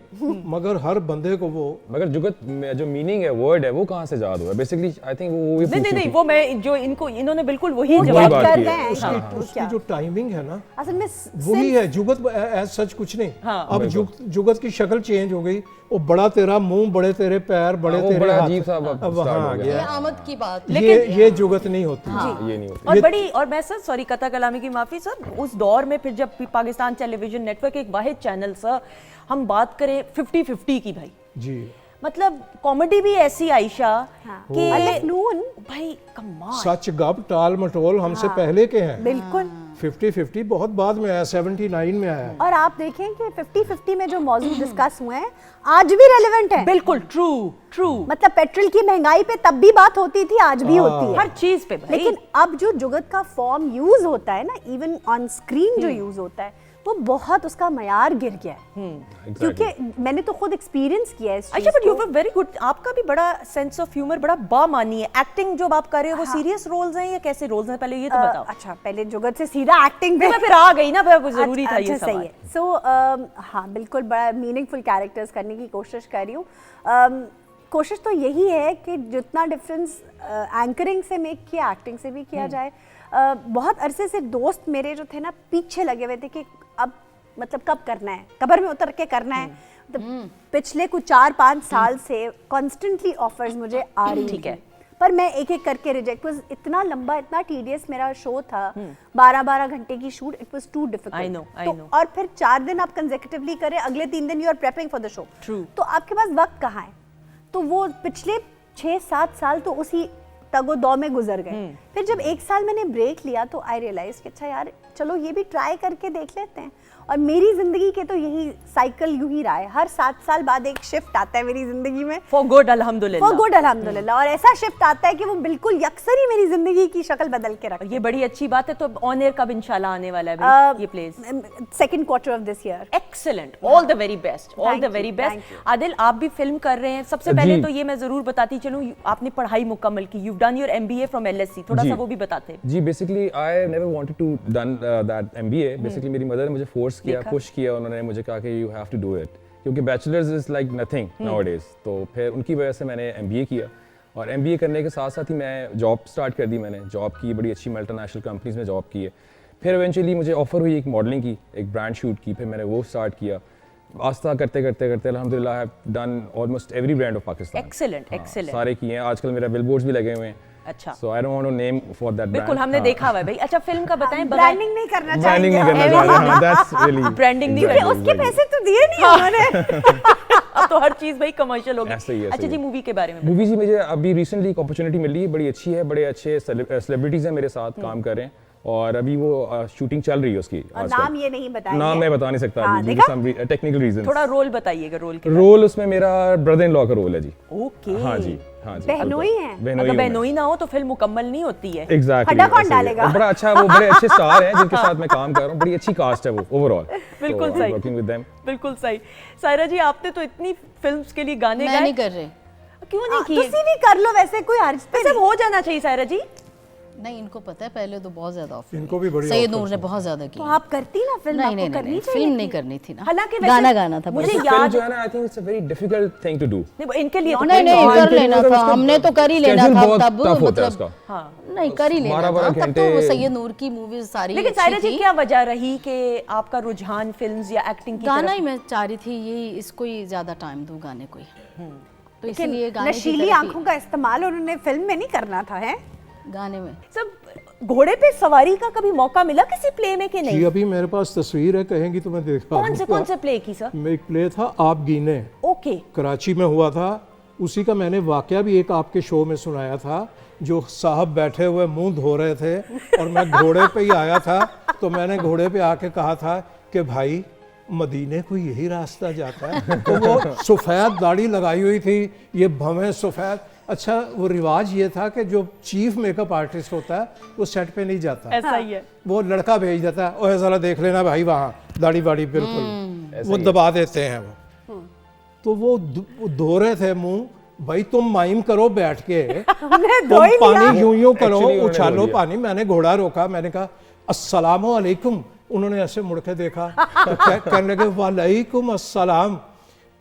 मगर हर बंदे को वो मगर जुगत में जो मीनिंग है, वर्ड है, वो कहाँ से याद हुआ? बेसिकली आई थिंक वो भी नहीं नहीं नहीं, वो मैं जो इन्होंने बिल्कुल वही वो जवाब बात कर की गए है। हैं उसकी जो टाइमिंग है ना, असल में वही है जुगत। एज सच कुछ नहीं। हाँ। अब जुगत की शक्ल चेंज हो गई। वो बड़ा तेरा मुंह, बड़े तेरे पैर, बड़े वो तेरे बड़ा हाथ। अजीब सा अब start वहाँ हो आ गया। गया। आमद की बात। ये जुगत नहीं होती। ये नहीं होती। और बड़ी, और मैं सर सॉरी कथा कलामी की माफी सर, उस दौर में फिर जब पाकिस्तान टेलीविजन नेटवर्क एक वाहिद चैनल सर, हम बात करें 50-50 की भाई, जी मतलब कॉमेडी भी ऐसी आयशा कि अलफ नून भाई कमाल। सच गप टाल मटोल हमसे पहले के हैं। बिल्कुल। 50-50 बहुत बाद में आया, 79 में आया। और आप देखें कि 50-50 में जो मौजूद डिस्कस हुए हैं आज भी रेलेवेंट है। बिल्कुल ट्रू ट्रू। मतलब पेट्रोल की महंगाई पे तब भी बात होती थी, आज भी होती है। हर चीज पे भाई। लेकिन अब जो जुगत का फॉर्म यूज होता है ना, इवन ऑन स्क्रीन जो यूज होता है, वो बहुत उसका मयार गिर गया है। क्योंकि मैंने तो खुद एक्सपीरियंस किया है इस चीज़ अच्छा बट यू को। Were very good. आपका भी बड़ा सेंस ऑफ ह्यूमर, बड़ा बामानी है। एक्टिंग जो आप कर रहे हो वो सीरियस रोल्स हैं या कैसे रोल्स हैं, पहले ये तो बताओ। अच्छा पहले जुगत से सीधा एक्टिंग पे मैं फिर आ गई ना, फिर जरूरी था ये अच्छा, सवाल। सही है। सो हाँ बिल्कुल, बड़ा मीनिंगफुल कैरेक्टर्स करने की कोशिश कर रही हूँ। कोशिश तो यही है कि जितना डिफरेंस एंकरिंग से मेक किया, एक्टिंग से भी किया जाए। बहुत अरसे से दोस्त मेरे जो थे ना पीछे लगे हुए थे कि अब मतलब कब करना है, कब्र में उतर के करना है। मतलब पिछले कुछ 4-5 साल से कॉन्स्टेंटली ऑफर्स मुझे आ रही ठीक है। पर मैं एक एक करके रिजेक्ट। वाज इतना लंबा, इतना टीडियस मेरा शो था, 12-12 घंटे की shoot. It was too difficult. I know. और फिर 4 दिन आप कंसेक्यूटिवली करें, अगले 3 दिन you are prepping for the show. True. तो आपके पास वक्त कहाँ है? तो वो पिछले 6-7 साल तो उसी तगो दौ में गुजर गए। फिर जब 1 साल मैंने ब्रेक लिया तो आई रियलाइज कि अच्छा यार चलो ये भी ट्राई करके देख लेते हैं। और मेरी जिंदगी के तो यही साइकिल यूं ही रहा है, हर 7 साल बाद एक शिफ्ट आता है मेरी जिंदगी में। फॉर गुड अल्हम्दुलिल्लाह। फॉर गुड अल्हम्दुलिल्लाह। और ऐसा शिफ्ट आता है कि वो बिल्कुल यकसर ही मेरी जिंदगी की शक्ल बदल के रखता है। ये बड़ी अच्छी बात है। तो ऑन एयर कब इंशाल्लाह आने वाला है भाई ये place? Second quarter of this year. Excellent, all the very best, all Thank the you, very thank best. you. Adil आप भी फिल्म कर रहे हैं। सबसे पहले जी। तो ये मैं जरूर बताती चलूं, आपने पढ़ाई मुकम्मल की, you done your MBA from LSE, थोड़ा जी। सा वो भी बताते। जी basically I never wanted to done that MBA। Basically मेरी मदर ने मुझे फोर्स किया, देखा। पुश किया, उन्होंने मुझे कहा कि you have to do it, क्योंकि bachelors is like nothing nowadays. तो फिर उनकी वजह से मैंने MBA किया, और MBA करने के साथ साथ ही मैं जॉब स्टार्ट कर दी। मैंने जॉब की, बड़ी अच्छी मल्टीनेशनल कंपनीज में जॉब की है। फिर इवेंचुअली मुझे ऑफर हुई एक मॉडलिंग की, एक ब्रांड शूट की, फिर मैंने वो स्टार्ट किया। आस्ता करते करते करते अल्हम्दुलिल्लाह I have done almost every brand of Pakistan. Excellent excellent. सारे किए हैं। आजकल मेरा बिलबोर्ड्स भी लगे हुए हैं। अच्छा, so I don't want to name for that brand. बिल्कुल हमने देखा हुआ है भाई। अच्छा फिल्म का बताएं। ब्रांडिंग नहीं करना ब्रांडिंग चाहिए। नहीं करना चाह रहे हैं। दैट्स रियली ब्रांडिंग नहीं क्योंकि उसके पैसे तो दिए नहीं उन्होंने। अब तो हर चीज भाई कमर्शियल हो ऐसे ही गई। है, अच्छा ऐसे जी, ही। मूवी के बारे में मूवी जी मुझे अभी रिसेंटली एक अपॉर्चुनिटी मिली है, बड़ी अच्छी है, बड़े अच्छे सेलिब्रिटीज हैं मेरे साथ काम कर रहे हैं, और अभी वो शूटिंग चल रही है उसकी। और आजकल। नाम ये नहीं बताएंगे। नाम मैं बता नहीं सकता हाँ, अभी, देखा? Some technical reasons. थोड़ा रोल बताइएगा। रोल के रोल उसमें मेरा ब्रदर इन लॉ का रोल है जी। ओके। हाँ जी, हाँ जी। बहनोई हैं? बहनोई अगर हूँ मैं। बहनोई ना हो तो फिल्म मुकम्मल नहीं होती है। एग्जैक्टली। खड्डा कौन डालेगा? बड़ा अच्छा, वो बड़े अच्छे स्टार हैं जिनके साथ मैं काम कर रहा हूँ, बड़ी अच्छी कास्ट है वो ओवरऑल। बिल्कुल सही। Working with them. बिल्कुल सही। सायरा जी आपने तो इतनी फिल्म्स के लिए गाने मैं गाए। नहीं कर रही। क्यों नहीं की? तुसी भी कर लो वैसे, कोई हर्ज तो सब हो जाना चाहिए सायरा जी। नहीं, इनको पता है पहले तो बहुत ज्यादा ऑफर इनको भी बड़ी सैयद offers नूर ने हैं। बहुत ज्यादा की। तो आप करती ना फिल्म, नहीं आपको नहीं करनी नहीं, चाहिए फिल्म थी। नहीं करनी थी ना, हालांकि वैसे- गाना गाना था मुझे बस। फिल्म याद जो है ना, I think it's a very difficult thing to do. नहीं, वो इनके लिए तो नहीं कोई नहीं और- कर लेना था, हमने तो कर ही लेना Schedule था बहुत तब, tough होता है मतलब उसका। हाँ। नहीं कर ही लेना 12 था तब, तो घंटे- सैयद नूर की मूवीज सारी लेकिन अच्छी सायरा जी थी। क्या वजह रही कि आपका रुझान फिल्म्स या एक्टिंग की गाना तरफ? ही मैं चाह रही थी, यही इसको ही ज्यादा टाइम दूं गाने को ही, तो लेकिन इसलिए गाने की नशीली तरफ ही- आंखों का इस्तेमाल उन्होंने फिल्म में नहीं करना था, है? गाने में। सब घोड़े पे सवारी का कभी मौका मिला किसी प्ले में कि जी नहीं? अभी मेरे पास तस्वीर है, कहेंगी तो मैं दिखा कौन से प्ले की सर? मैं एक प्ले था आप गीने, ओके। कराची में हुआ था। उसी का मैंने वाकया भी एक आपके शो में सुनाया था। जो साहब बैठे हुए मुंह धो रहे थे और मैं घोड़े पे ही आया था, तो मैंने घोड़े पे आके कहा था कि भाई मदीने को यही रास्ता जाता है। तो वो सफ़ेद दाढ़ी लगाई हुई थी, ये भवें सफ़ेद। अच्छा, वो रिवाज ये था कि जो चीफ मेकअप आर्टिस्ट होता है वो सेट पे नहीं जाता, ऐसा ही है। वो लड़का भेज देता है, ओए ज़रा देख लेना भाई वहाँ दाढ़ी बाड़ी बिल्कुल, वो दबा देते हैं वो। तो वो धो रहे थे मुंह, भाई तुम माइम करो बैठ के, तुम पानी यूं करो, Actually उन्होंने उछालो बोल दिया। पानी। मैंने घोड़ा रोका, मैंने कहा अस्सलामु अलैकुम। उन्होंने ऐसे मुड़ के देखा तो कहने लगे वालेकुम अस्सलाम।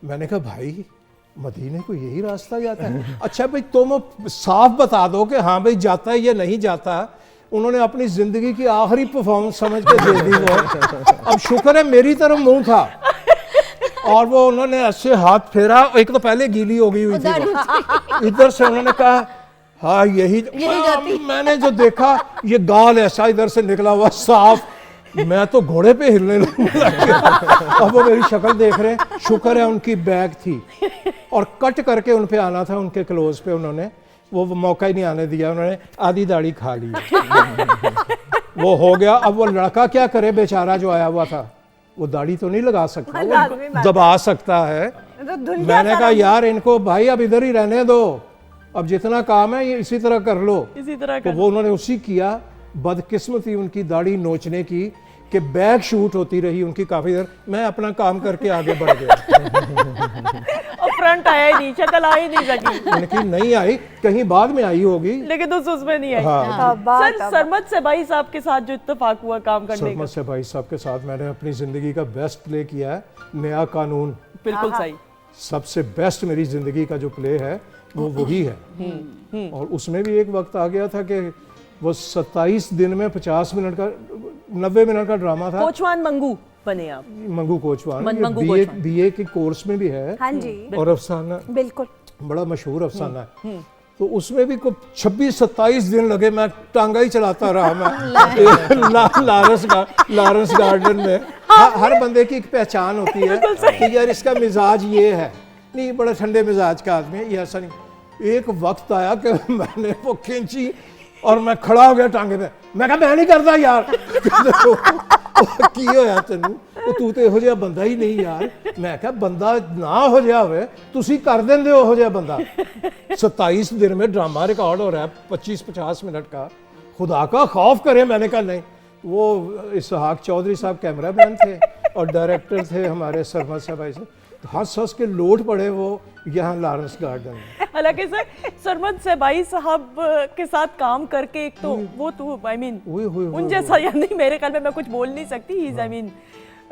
मैंने कहा भाई मदीने को यही रास्ता जाता है? अच्छा भाई तुम साफ बता दो कि हाँ भाई जाता है या नहीं जाता। उन्होंने अपनी जिंदगी की आखिरी परफॉर्मेंस समझ के दे दी वो। अब शुक्र है मेरी तरफ मुंह था, और वो उन्होंने ऐसे हाथ फेरा, एक तो पहले गीली हो गई हुई थी वो। इधर से उन्होंने कहा हाँ यही मैंने जो देखा ये गाल ऐसा इधर से निकला हुआ साफ, मैं तो घोड़े पे हिलने लग गया। अब वो मेरी शक्ल देख रहे हैं, शुक्र है उनकी बैग थी और कट करके उन पे आना था, उनके क्लोज पे उन्होंने वो मौका ही नहीं आने दिया, उन्होंने आधी दाढ़ी खा ली। वो हो गया। अब वो लड़का क्या करे बेचारा जो आया हुआ था, वो दाढ़ी तो नहीं लगा सकता, वो दबा सकता है। मैंने कहा यार इनको भाई अब इधर ही रहने दो, अब जितना काम है ये इसी तरह कर लो। इसी तरह तो वो उन्होंने उसी किया। बदकिस्मती उनकी दाढ़ी नोचने की कि बैक शूट होती रही उनकी काफी देर। मैं अपना काम करके आगे बढ़ गया। और फ्रंट आया ही नहीं, शक्ल आ ही नहीं सकी। उनकी नहीं आई, कहीं बाद में आई होगी। लेकिन उसमें नहीं आई। हाँ, सर सरमद से भाई साहब के साथ जो इत्तेफाक हुआ काम करने का, सरमद से भाई साहब के साथ मैंने अपनी जिंदगी का बेस्ट प्ले किया है, नया कानून। बिल्कुल सही। सबसे बेस्ट मेरी जिंदगी का जो प्ले है वो वही है। और उसमें भी एक वक्त आ गया था कि वो 27 दिन में 50 मिनट का 90 मिनट का ड्रामा था। कोचवान मंगू बने आप। मंगू कोचवान, मंगू बीए कोचवान। बीए के कोर्स में भी है। हाँ जी, और अफसाना बिल्कुल बड़ा मशहूर अफसाना है। तो उसमें भी कुछ 26-27 दिन लगे, मैं टांगा ही चलाता रहा मैं लारेंस गार्डन में। हर बंदे की एक पहचान होती है कि यार इसका मिजाज ये है, नहीं बड़ा ठंडे मिजाज का आदमी है, ये ऐसा नहीं। एक वक्त आया कि मैंने वो खींची और मैं खड़ा हो गया टांगे पे। मैं कहा मैं नहीं करता यार। की होया तेनू, तू तो इहो जिहा बंदा ही नहीं यार। मैं कहा बंदा ना हो जिहा होवे तुसी कर देंदे हो ओहो जिहा बंदा। 27 दिन में ड्रामा रिकॉर्ड हो रहा है 25-50 मिनट का, खुदा का खौफ करे। मैंने कहा नहीं। वो इसहाक चौधरी साहब कैमरामैन थे और डायरेक्टर थे हमारे सरमद साहब भाई से, हंस हंस के लोट पड़े वो यहाँ लारेंस गार्डन में। हालांकि सर सरमद से भाई साहब के साथ काम करके एक तो वो तो आई मीन उन जैसा या नहीं, मेरे ख्याल में मैं कुछ बोल नहीं सकती। He is I mean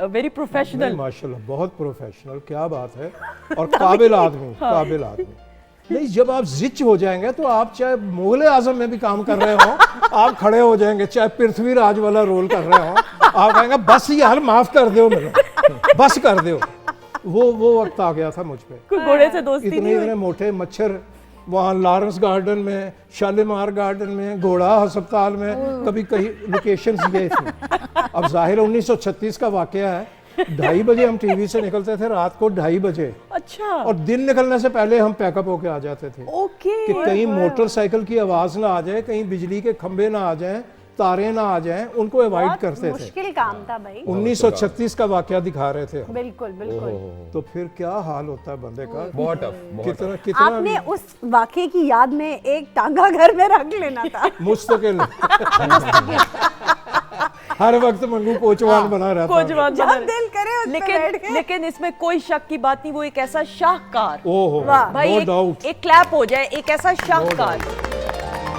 very professional. माशाल्लाह बहुत प्रोफेशनल, क्या बात है। और काबिल आदमी, काबिल आदमी। नहीं, जब आप जिच हो जाएंगे तो आप चाहे मुगल आजम में भी काम कर रहे हो, आप खड़े हो जाएंगे, चाहे पृथ्वीराज वाला रोल कर रहे हो, आप कहेंगे बस यार माफ कर दो मेरे, बस कर दो। वो वक्त आ गया था मुझ पे। कोई घोड़े से दोस्ती नहीं इतने मोटे मच्छर वहाँ लारेंस गार्डन में, शालीमार गार्डन में, घोड़ा अस्पताल में, कभी कहीं लोकेशंस गए थे। अब जाहिर 1936 का वाकया है। 2:30 बजे हम टीवी से निकलते थे, रात को 2:30 बजे। अच्छा। और दिन निकलने से पहले हम पैकअप होके आ जाते थे ओके। कि कहीं मोटरसाइकिल की आवाज ना आ जाए, कहीं बिजली के खंभे ना आ जाएं, तारे ना आ जाएं, उनको अवॉइड करते थे। मुश्किल काम था भाई। 1936 का वाकया दिखा रहे थे। बिल्कुल बिल्कुल। तो फिर क्या हाल होता है बंदे का। बहुत टफ। कितना कितना आपने उस वाकये की याद में एक टांगा घर में रख लेना था। मुस्तकिल। हर वक्त मंगू कोचवान बना रहता है। कोचवान जब बना रहे। दिल करे उस पे बैठ के। लेकिन इसमें कोई शक की बात नहीं, वो एक ऐसा शाहकार, ओहो, भाई नो डाउट। एक क्लैप हो जाए, एक ऐसा शाहकार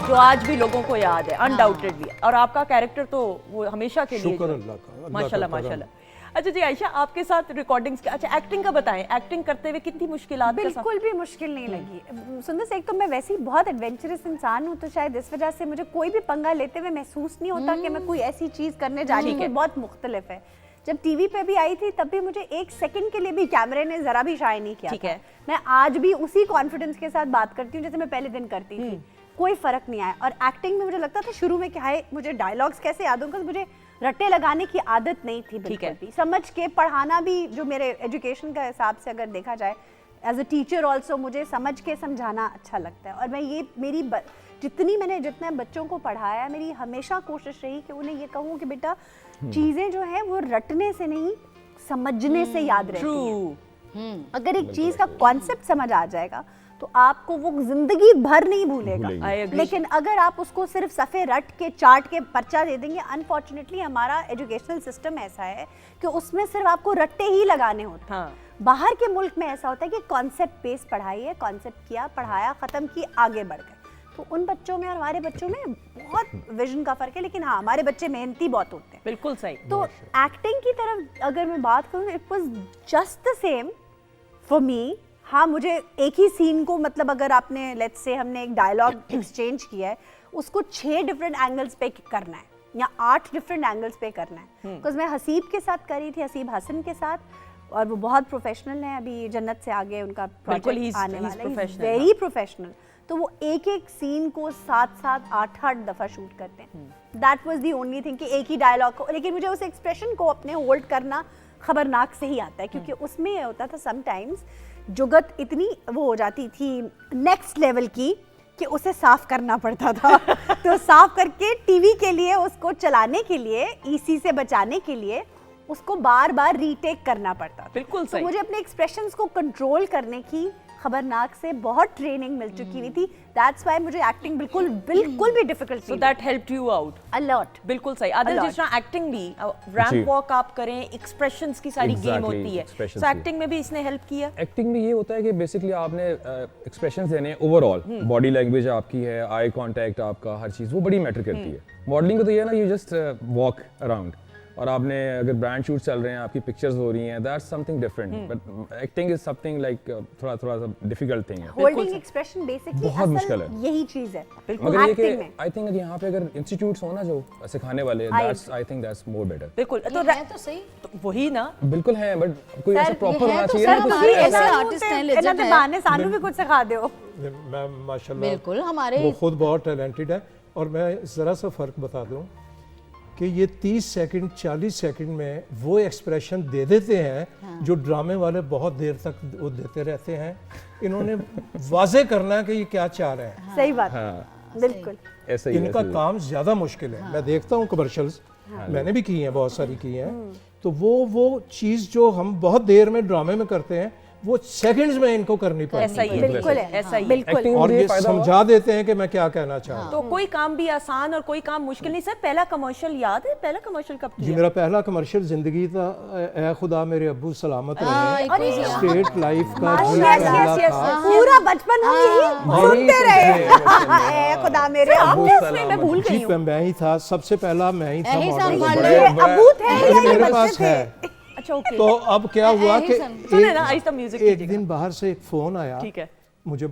जो आज भी लोगों को याद है अनडाउटेडली। और आपका कैरेक्टर तो वो हमेशा के लिए शुक्र जो- अल्लाह का, अल्लाह माशाल्लाह का करम। माशाल्लाह। अच्छा जी आयशा, आपके साथ रिकॉर्डिंग्स, अच्छा एक्टिंग का बताएं, एक्टिंग करते हुए कितनी मुश्किलात का बिल्कुल भी मुश्किल नहीं लगी। सुंदर से एक तो मैं वैसे ही बहुत एडवेंचरस इंसान हूँ, तो शायद इस वजह से मुझे कोई भी पंगा लेते हुए महसूस नहीं होता कि मैं कोई ऐसी चीज़ करने जा रही हूँ जो बहुत मुख्तलिफ है। जब टीवी पे भी आई थी तब भी मुझे एक सेकंड के लिए भी कैमरे ने जरा भी शाय नहीं किया ठीक था। है। मैं आज भी उसी कॉन्फिडेंस के साथ बात करती हूँ जैसे मैं पहले दिन करती थी, कोई फर्क नहीं आया। और एक्टिंग में मुझे लगता था शुरू में क्या है, मुझे डायलॉग्स कैसे याद होंगे, मुझे रट्टे लगाने की आदत नहीं थी ठीक है। बिल्कुल भी। समझ के पढ़ाना भी, जो मेरे एजुकेशन का हिसाब से अगर देखा जाए एज अ टीचर ऑल्सो, मुझे समझ के समझाना अच्छा लगता है। और मैं ये जितने बच्चों को पढ़ाया, मेरी हमेशा कोशिश रही कि उन्हें ये कहूँ कि बेटा चीज़ें जो है वो रटने से नहीं, समझने से याद रहती हैं। अगर एक चीज़ का कॉन्सेप्ट समझ आ जाएगा तो आपको वो जिंदगी भर नहीं भूलेगा। I agree. लेकिन अगर आप उसको सिर्फ सफ़े रट के चाट के पर्चा दे देंगे, अनफॉर्चुनेटली हमारा एजुकेशनल सिस्टम ऐसा है कि उसमें सिर्फ आपको रट्टे ही लगाने होते हैं। हाँ। बाहर के मुल्क में ऐसा होता है कि कॉन्सेप्ट बेस पढ़ाई है, कॉन्सेप्ट किया, पढ़ाया, ख़त्म की, आगे बढ़ गए। तो उन बच्चों में और हमारे बच्चों में बहुत विजन का फ़र्क है। लेकिन हाँ, हमारे बच्चे मेहनती बहुत होते हैं। बिल्कुल सही। तो एक्टिंग की तरफ अगर मैं बात करूँ, it was just the same for me. हाँ, मुझे एक ही सीन को, मतलब अगर आपने लेट्स से हमने एक डायलॉग एक्सचेंज किया है, उसको 6 डिफरेंट एंगल्स पे करना है या 8 डिफरेंट एंगल्स पे करना है। बिकॉज मैं हसीब के साथ करी थी, हसीब हसन के साथ, और वो बहुत प्रोफेशनल है। अभी जन्नत से आगे उनका बिल्कुल, प्रोजेक्ट आने he's वाला है, professional, वेरी प्रोफेशनल। तो वो एक एक सीन को 7-7 8-8 दफ़ा शूट करते हैं। That was the only thing कि एक ही डायलॉग को, लेकिन मुझे उस एक्सप्रेशन को अपने होल्ड करना खबरनाक से ही आता है, क्योंकि उसमें ये होता था समटाइम्स जुगत इतनी वो हो जाती थी नेक्स्ट लेवल की कि उसे साफ करना पड़ता था। तो साफ करके टीवी के लिए, उसको चलाने के लिए, ईसी से बचाने के लिए उसको बार बार रीटेक करना पड़ता था। बिल्कुल तो सही। मुझे अपने एक्सप्रेशंस को कंट्रोल करने की खबरनाक से बहुत ट्रेनिंग मिल चुकी हुई थी। दैट्स व्हाई मुझे एक्टिंग बिल्कुल भी difficult so that helped you out a lot. बिल्कुल सही। आदिल, lot. जिस तरह एक्टिंग भी जी। रैंप वॉक आप करें, एक्सप्रेशंस की सारी गेम Exactly, होती है, expressions सो की। एक्टिंग में भी इसने हेल्प किया। एक्टिंग में ये होता है कि बेसिकली आपने एक्सप्रेशंस देने, ओवरऑल बॉडी लैंग्वेज आपकी है, आई कांटेक्ट आपका, हर चीज़ वो बड़ी मैटर करती है। मॉडलिंग का तो ये है ना, यू जस्ट वॉक अराउंड, और आपने अगर ब्रांड शूट चल रहे हैं, आपकी पिक्चर्स हो रही हैं, that's something different. But acting is something like थोड़ा सा डिफिकल्ट थिंग है। होल्डिंग एक्सप्रेशन बेसिकली बहुत मुश्किल है। यही चीज है मगर ये एक्टिंग में। कि आई थिंक यहाँ पे अगर इंस्टीट्यूट्स हो ना जो सिखाने वाले, that's I think that's more better. बिल्कुल। तो है तो सही। तो वही ना, बिल्कुल है, बट कोई ऐसा प्रॉपर ये है होना तो चाहिए सर ना कुछ हमारे ऐसा। ऐसे आर्टिस्ट हैं, legit है। बहाने सानू भी कुछ सिखा दो। मैं माशाल्लाह बिल्कुल हमारे वो खुद बहुत टैलेंटेड है। और मैं ज़रा सा फ़र्क बता दूं कि ये 30 सेकंड 40 सेकंड में वो एक्सप्रेशन दे देते हैं जो ड्रामे वाले बहुत देर तक वो देते रहते हैं। इन्होंने वाजे करना है कि ये क्या चाह रहे हैं। सही बात, हाँ, बिल्कुल। ऐसा ही है, इनका ऐसा ही है। काम ज़्यादा मुश्किल है। मैं देखता हूँ कमर्शियल्स, मैंने भी की हैं, बहुत सारी की हैं। तो वो चीज़ जो हम बहुत देर में ड्रामे में करते हैं, वो सेकंड्स में इनको करनी पड़ती ऐसा ही है, बिल्कुल है, ऐसा ही है। बिल्कुल। Acting में और मुझे ये फायदा हुआ। समझा देते हैं कि मैं क्या कहना चाह रहा हूँ। तो कोई काम भी आसान और कोई काम मुश्किल नहीं। सर, पहला कमर्शियल याद है? पहला कमर्शियल कब जी, किया? मेरा पहला कमर्शियल जिंदगी था, ए खुदा मेरे अब्बू सलामत रहे। कोई स्टेट लाइफ का यस जो यस पहला यस, था। पूरा बचपन हम यही सुनते रहे। ए खुदा मेरे आपने अब्बू इसमें मैं भूल गई जी, हूँ। मैं ही था, सबसे पहला मैं ही था यही मॉडल। संभाल ये अबू थे या ये मेरे बच्चे पास थे? है। अच्छा, ओके। तो अब क्या हुआ कि सुने ना, आहिस्ता म्यूजिक एक कीजिएगा। दिन बाहर से एक फोन आया। ठीक है। मुझे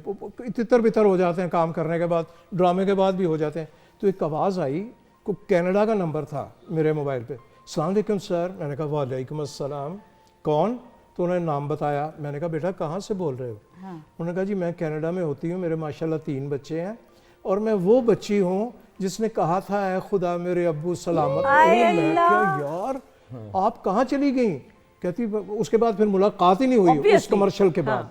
तितर बितर हो जाते हैं काम करने के बाद, ड्रामे के बाद भी हो जाते हैं। तो एक आवाज़ आई, को कनाडा का नंबर था मेरे मोबाइल पे। अस्सलाम वालेकुम सर। मैंने कहा वालेकुम अस्सलाम। कौन? तो उन्होंने नाम बताया। मैंने कहा बेटा कहाँ से बोल रहे हो? उन्होंने कहा जी मैं कनाडा में होती हूँ, मेरे माशाल्लाह 3 बच्चे हैं, और मैं वो बच्ची हूँ जिसने कहा था ऐ खुदा मेरे अब्बू सलामत। मैं क्या यार, आप कहाँ चली गई? कहती उसके बाद फिर मुलाकात ही नहीं हुई उस Obviously. कमर्शियल के बाद।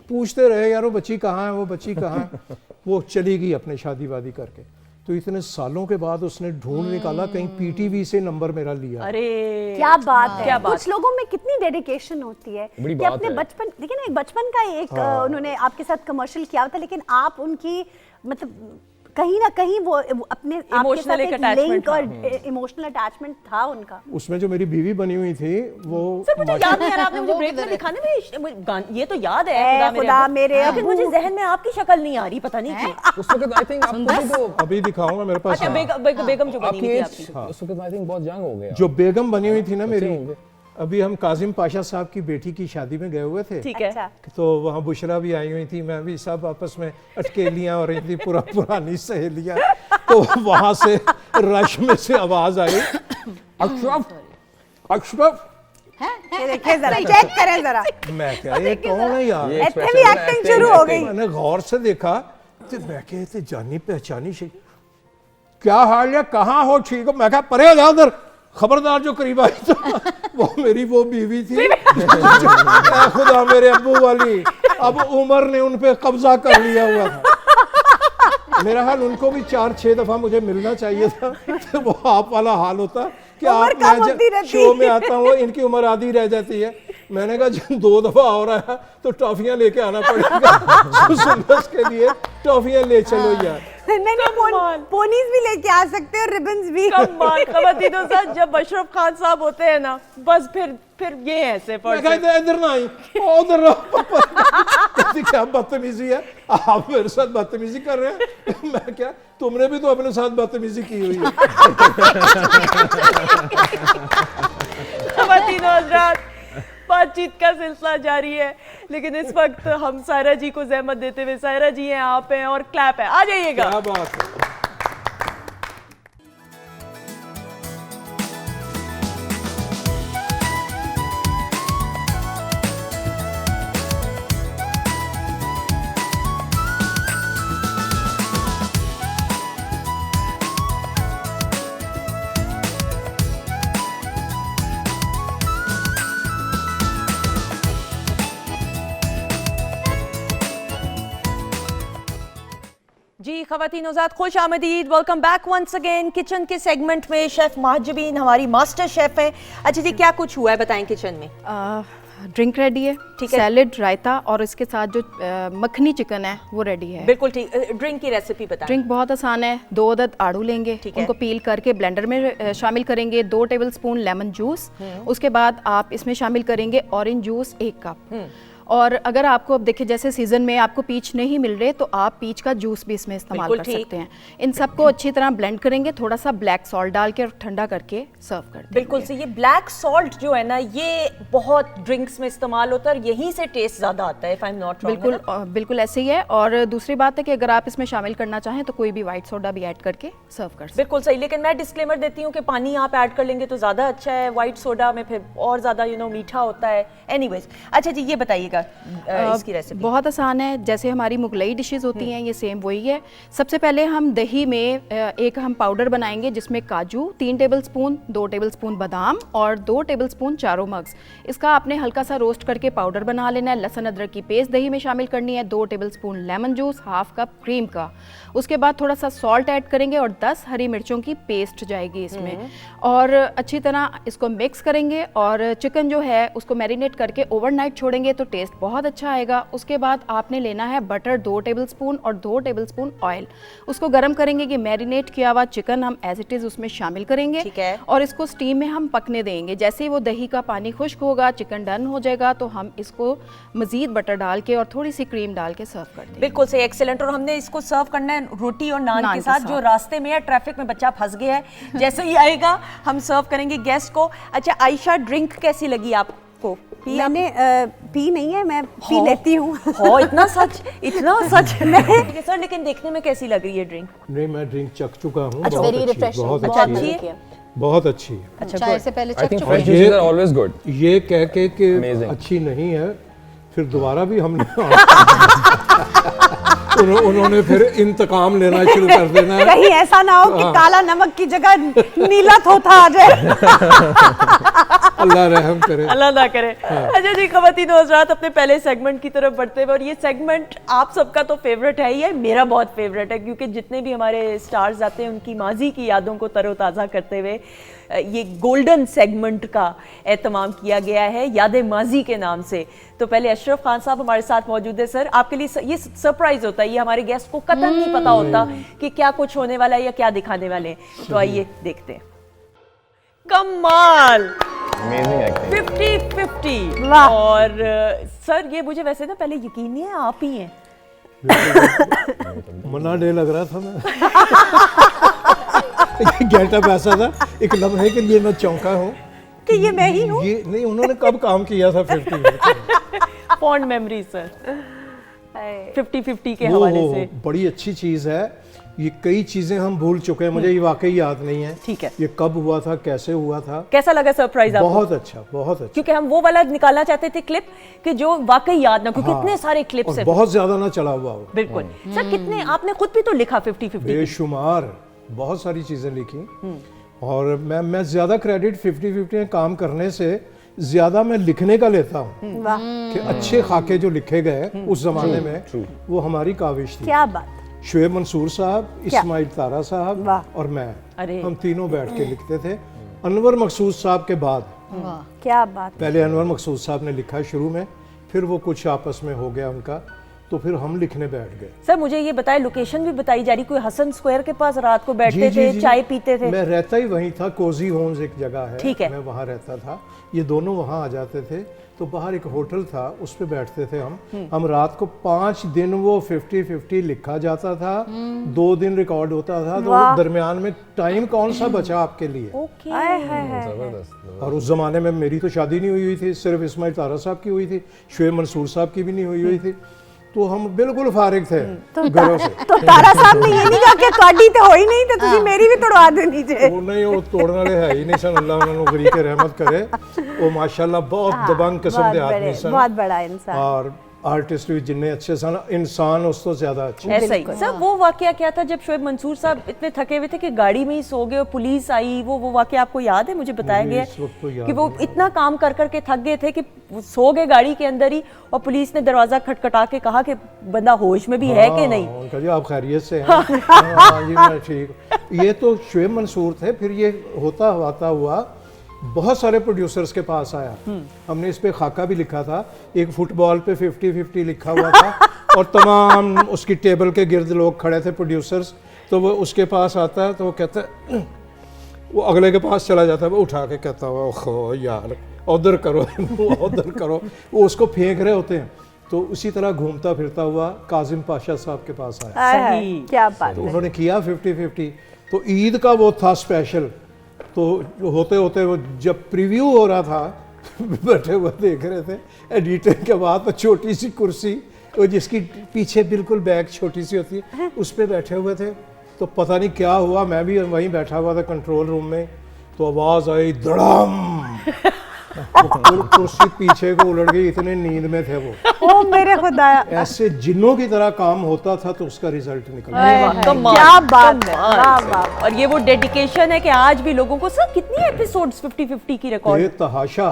पूछते रहे यार वो बच्ची कहाँ है, वो बच्ची कहाँ है। वो चली गई अपने शादी वादी करके। तो इतने सालों के बाद उसने ढूंढ निकाला, कहीं पीटीवी से नंबर मेरा लिया। अरे क्या बात है। क्या बात। कुछ लोगों में कितनी डेडिकेशन होती है बड़ी कि बात अपने है। बचपन, देखिए ना, एक बचपन का एक उन्होंने आपके साथ कमर्शियल किया था, लेकिन आप उनकी मतलब कहीं ना कहीं वो अपने आप के Emotional साथ एक एक attachment लिंक था। और इमोशनल अटैचमेंट था उनका। उसमें जो मेरी बीवी बनी हुई थी वो सर मुझे याद नहीं आ रहा, आपने मुझे वो ब्रेक किधर में है? दिखा ना, ये तो याद है ए, खुदा मेरे लेकिन अब्बू। मुझे जहन में आपकी शक्ल नहीं आ रही, पता नहीं क्यों। उस वक्त आई थिंक आपको भी तो अभी दिखाऊंगा मेरे पास अच्छा है। बेगम जो बनी आपकी हुई थी एज आपकी। उस वक्त आई थिंक बहुत यंग हो गए जो बेगम बनी हुई थी ना मेरी, होंगे। अभी हम काजिम पाशा साहब की बेटी की शादी में गए हुए थे, ठीक है। अच्छा। तो वहाँ बुशरा भी आई हुई थी, मैं भी, सब आपस में अटकेलियाँ और इतनी पुरानी सहेलियाँ। तो वहाँ से रश में से आवाज आई, अशरफ अशरफ। ये देखिए जरा, चेक करें जरा, मैं क्या, ये कौन है यार? ये इतने expression भी है, एक्टिंग acting, शुरू हो गई। मैंने गौर से देखा तो मैं कहते जानी पहचानी से, क्या हाल है, कहाँ हो, ठीक हो? मैं कहा परे हो जाओ उधर, खबरदार जो करीब आई तो वो मेरी वो बीवी थी। ऐ खुदा मेरे अब्बू वाली, अब उमर ने उन पे कब्जा कर लिया हुआ था। मेरा हाल उनको भी 4-6 दफा मुझे मिलना चाहिए था, तो वो आप वाला हाल होता कि उम्र आप, कम मैं होती जब रहती। शो में आता हूँ इनकी उम्र आधी रह जाती है। मैंने कहा जब 2 दफा और आया तो टॉफियां लेके आना पड़ेगा, सुंदस के लिए टॉफियां ले चलो यार। नहीं, पोनीज भी लेके आ सकते हो, रिबन्स भी। कमाल खवातीनों साथ जब अशरफ खान साहब होते हैं ना, बस फिर ये ऐसे मैं कहता इधर ना आई, उधर रहो। कहती क्या बदतमीजी है, आप मेरे साथ बदतमीजी कर रहे हैं? मैं क्या, तुमने भी तो अपने साथ बदतमीजी की हुई है। खवातीनों हज़रात, बातचीत का सिलसिला जारी है, लेकिन इस वक्त हम सायरा जी को जहमत देते हुए, सायरा जी हैं, आप हैं और क्लैप है, आ जाइएगा। क्या बात है। जी खवातीन हज़रात, खुश आमदीद, welcome back once again. Kitchen के सेगमेंट में शेफ महजबीन हमारी मास्टर शेफ हैं। अच्छा जी, क्या कुछ हुआ है बताएं किचन में? ड्रिंक रेडी है, ठीक है। सैलेड, रायता और इसके साथ जो मखनी चिकन है वो रेडी है। बिल्कुल ठीक। ड्रिंक की रेसिपी बताएं। ड्रिंक बहुत आसान है, 2 अदद आड़ू लेंगे, ठीक है। उनको पील करके ब्लेंडर में शामिल करेंगे, 2 टेबलस्पून लेमन जूस, उसके बाद आप इसमें शामिल करेंगे ऑरेंज जूस 1 कप। और अगर आपको अब देखिए जैसे सीजन में आपको पीच नहीं मिल रहे तो आप पीच का जूस भी इसमें इस्तेमाल बिल्कुल कर ठीक। सकते हैं। इन सबको अच्छी तरह ब्लेंड करेंगे, थोड़ा सा ब्लैक सॉल्ट डाल के और ठंडा करके सर्व कर देंगे। बिल्कुल से, ये ब्लैक सॉल्ट जो है ना, ये बहुत ड्रिंक्स में इस्तेमाल होता है और यहीं से टेस्ट ज्यादा आता है, if I am not wrong. बिल्कुल बिल्कुल ऐसे ही है। और दूसरी बात है कि अगर आप इसमें शामिल करना चाहें तो कोई भी व्हाइट सोडा भी ऐड करके सर्व कर सकते हैं। बिल्कुल सही, लेकिन मैं डिस्क्लेमर देती हूँ कि पानी आप ऐड कर लेंगे तो ज़्यादा अच्छा है, वाइट सोडा में फिर और ज़्यादा मीठा होता है। एनीवेज, अच्छा जी ये बताइएगा इसकी रेसिपी। बहुत आसान है, जैसे हमारी मुगलई डिशेस होती हैं ये सेम वही है। सबसे पहले हम दही में एक हम पाउडर बनाएंगे जिसमें काजू 3 टेबलस्पून, 2 टेबलस्पून बादाम और 2 टेबलस्पून चारों मग्स, इसका आपने हल्का सा रोस्ट करके पाउडर बना लेना है। लहसुन अदरक की पेस्ट दही में शामिल करनी है, 2 tablespoon lemon juice, half cup cream का। उसके बाद थोड़ा सा सॉल्ट ऐड करेंगे और 10 हरी मिर्चों की पेस्ट जाएगी इसमें, और अच्छी तरह इसको मिक्स करेंगे। और चिकन जो है उसको मैरिनेट करके ओवरनाइट छोड़ेंगे तो टेस्ट बहुत अच्छा आएगा। उसके बाद आपने लेना है बटर 2 टेबलस्पून और 2 टेबलस्पून ऑयल, उसको गर्म करेंगे कि मैरिनेट किया हुआ चिकन हम एज इट इज़ उसमें शामिल करेंगे, ठीक है। और इसको स्टीम में हम पकने देंगे। जैसे ही वो दही का पानी खुश्क होगा, चिकन डन हो जाएगा, तो हम इसको मज़ीद बटर डाल के और थोड़ी सी क्रीम डाल के सर्व कर देंगे। बिल्कुल सही, एक्सेलेंट। और हमने इसको सर्व करना है रोटी और नान के साथ। जो रास्ते में है, ट्रैफिक में बच्चा फंस गया है, जैसे ही आएगा हम सर्व करेंगे गेस्ट को। अच्छा आयशा, ड्रिंक कैसी लगी आपको? मैंने पी नहीं है, मैं पी लेती हूँ। हो इतना सच, इतना सच नहीं सर, लेकिन देखने में कैसी लग रही है ड्रिंक? नहीं, मैं ड्रिंक चख चुका हूँ। अच्छा, बहुत very अच्छी है, refreshing, बहुत अच्छा, अच्छी अच्छी है, है? बहुत अच्छी है। अच्छा चाय good। से पहले आई चेक थिंक चुके फ्रेश हैं। Juices are always good. ये कह के कि Amazing। अच्छी नहीं है, फिर दोबारा भी हमने उन्होंने फिर इंतकाम लेना शुरू कर देना है। कहीं ऐसा ना हो कि काला नमक की जगह नीला थोथा आ जाए। अल्लाह रहम करे। अल्लाह ना करे। अच्छा जी, ख़वातीन व हज़रात, अपने पहले सेगमेंट की तरफ बढ़ते हुए, और ये सेगमेंट आप सबका तो फेवरेट है ही है, मेरा बहुत फेवरेट है, क्योंकि जितने भी हमारे स्टार्स आते हैं उनकी माजी की यादों को तरोताज़ा करते हुए ये गोल्डन सेगमेंट का एहतमाम किया गया है याद माजी के नाम से। तो पहले अशरफ खान साहब हमारे साथ मौजूद है। सर, आपके लिए ये सरप्राइज होता है, ये हमारे गेस्ट को कतई नहीं पता होता कि क्या कुछ होने वाला है या क्या दिखाने वाले हैं। तो आइए देखते हैं। कमाल, अमेजिंग एक्टिंग। 50-50। वाह। और सर, ये मुझे वैसे ना पहले यकीन नहीं है आप ही हैं। मना डे लग रहा था मैं। गेटअप ऐसा था, एक लम्हे के लिए मैं चौंका हूँ कि ये मैं ही हूँ। ये नहीं, उन्होंने कब काम किया था 50 फॉन्ड मेमोरी सर, 50-50 के वो हवाले से। बड़ी अच्छी चीज़ है। ये कई चीज़ें हम भूल चुके हैं, मुझे ये वाकई याद नहीं है। ठीक है। ये कब हुआ था, कैसे हुआ था। कैसा लगा सरप्राइज आपको? बहुत अच्छा, बहुत अच्छा। क्योंकि हम वो वाला निकालना चाहते थे क्लिप कि जो वाकई याद ना, क्योंकि हाँ, इतने सारे क्लिप्स और हैं। बहुत ज्यादा ना चला हुआ हो। बिल्कुल। सर, कितने आपने खुद भी तो लिखा 50-50? बेशुमार बहुत सारी चीज़ें लिखी, और मैं ज़्यादा क्रेडिट 50-50 में काम करने से ज़्यादा मैं लिखने का लेता हूँ। वाह, कि अच्छे खाके जो लिखे गए उस ज़माने में, वो हमारी काविश थी। क्या बात। शुएब मंसूर साहब, इस्माइल तारा साहब वाह। और मैं, अरे। हम तीनों बैठ के लिखते थे। अनवर मकसूद साहब के बाद, क्या बात। पहले अनवर मकसूद साहब ने लिखा शुरू में, फिर वो कुछ आपस में हो गया उनका, तो फिर हम लिखने बैठ गए। सर, मुझे ये बताएं, लोकेशन भी बताई जा रही, कोई हसन स्क्वायर के पास रात को बैठते जी, थे, जी। चाय पीते थे? मैं रहता ही वहीं था, कोजी होम्स एक जगह है, ठीक है। मैं वहाँ रहता था। ये दोनों वहाँ आ जाते थे, तो बाहर एक होटल था, उस पे बैठते थे हम रात को 5 दिन वो 50-50 लिखा जाता था, 2 दिन रिकॉर्ड होता था, तो वाह। दरमियान में टाइम कौन सा बचा आपके लिए। ओके। हाय हाय हाय। जबरदस्त। और उस जमाने में मेरी तो शादी नहीं हुई थी, सिर्फ इस्माइल तारा साहब की हुई थी, शुएब मंसूर साहब की भी नहीं हुई थी, तो हम बिल्कुल फारिग थे घरों से। तो तारा साहब ने ये नहीं कहा कि ਤੁਹਾਡੀ ਤੇ ਹੋਈ ਨਹੀਂ ਤੇ ਤੁਸੀਂ ਮੇਰੀ ਵੀ तोड़वा देनी जे। वो नहीं, वो तोड़ने वाले है ही नहीं सन, अल्लाह उन्होंने गरीब के रहमत करे। वो माशाल्लाह बहुत दबंग किस्म के आदमी सन, बहुत बड़ा इंसान। और आर्टिस्ट भी जिन्ने अच्छे सन, इंसान उस तो ज्यादा अच्छे। ऐसा ही। सर, वो वाकया क्या था जब शोएब मंसूर साहब इतने थके हुए थे कि गाड़ी में ही सो गए और पुलिस आई? वो वाकया आपको याद है? मुझे बताया मुझे गया इस वक्त तो याद कि वो नहीं। इतना काम कर करके थक गए थे कि वो सो गए गाड़ी के अंदर ही, और पुलिस ने दरवाजा खटखटा के कहा कि बंदा होश में भी है कि नहीं। हाँ, उनका जी आप खैरियत से हैं? हाँ जी, मैं ठीक। ये तो शुएब मंसूर थे। फिर ये होता हुआ बहुत सारे प्रोड्यूसर्स के पास आया। हमने इस पे खाका भी लिखा था, एक फुटबॉल पे 50-50 लिखा हुआ था, और तमाम उसकी टेबल के गिर्द लोग खड़े थे प्रोड्यूसर्स। तो वो उसके पास आता है, तो वो कहता है, वो अगले के पास चला जाता है, वो उठा के कहता है, ओहो यार उधर करो उधर करो, वो उसको फेंक रहे होते हैं। तो उसी तरह घूमता फिरता हुआ काजिम पाशा साहब के पास आया, हाय हाय, सही। क्या बात तो है। उन्होंने किया 50-50। तो ईद का वो था स्पेशल, तो होते होते वो जब प्रीव्यू हो रहा था बैठे हुए देख रहे थे, एडिटिंग के बाद तो छोटी सी कुर्सी, वो जिसकी पीछे बिल्कुल बैग छोटी सी होती है, उस पे बैठे हुए थे। तो पता नहीं क्या हुआ, मैं भी वहीं बैठा हुआ था कंट्रोल रूम में, तो आवाज़ आई धड़ाम, कुर्सी पीछे को उलट गई, इतने नींद में थे वो। ओ मेरे खुदाया। ऐसे जिन्नों की तरह काम होता था, तो उसका रिजल्ट निकला। हाय हाय, कमाल, क्या बात है। कमाल। वाह वाह। और ये वो डेडिकेशन है कि आज भी लोगों को, सर कितनी एपिसोड्स 50-50 की रिकॉर्ड? बेतहाशा।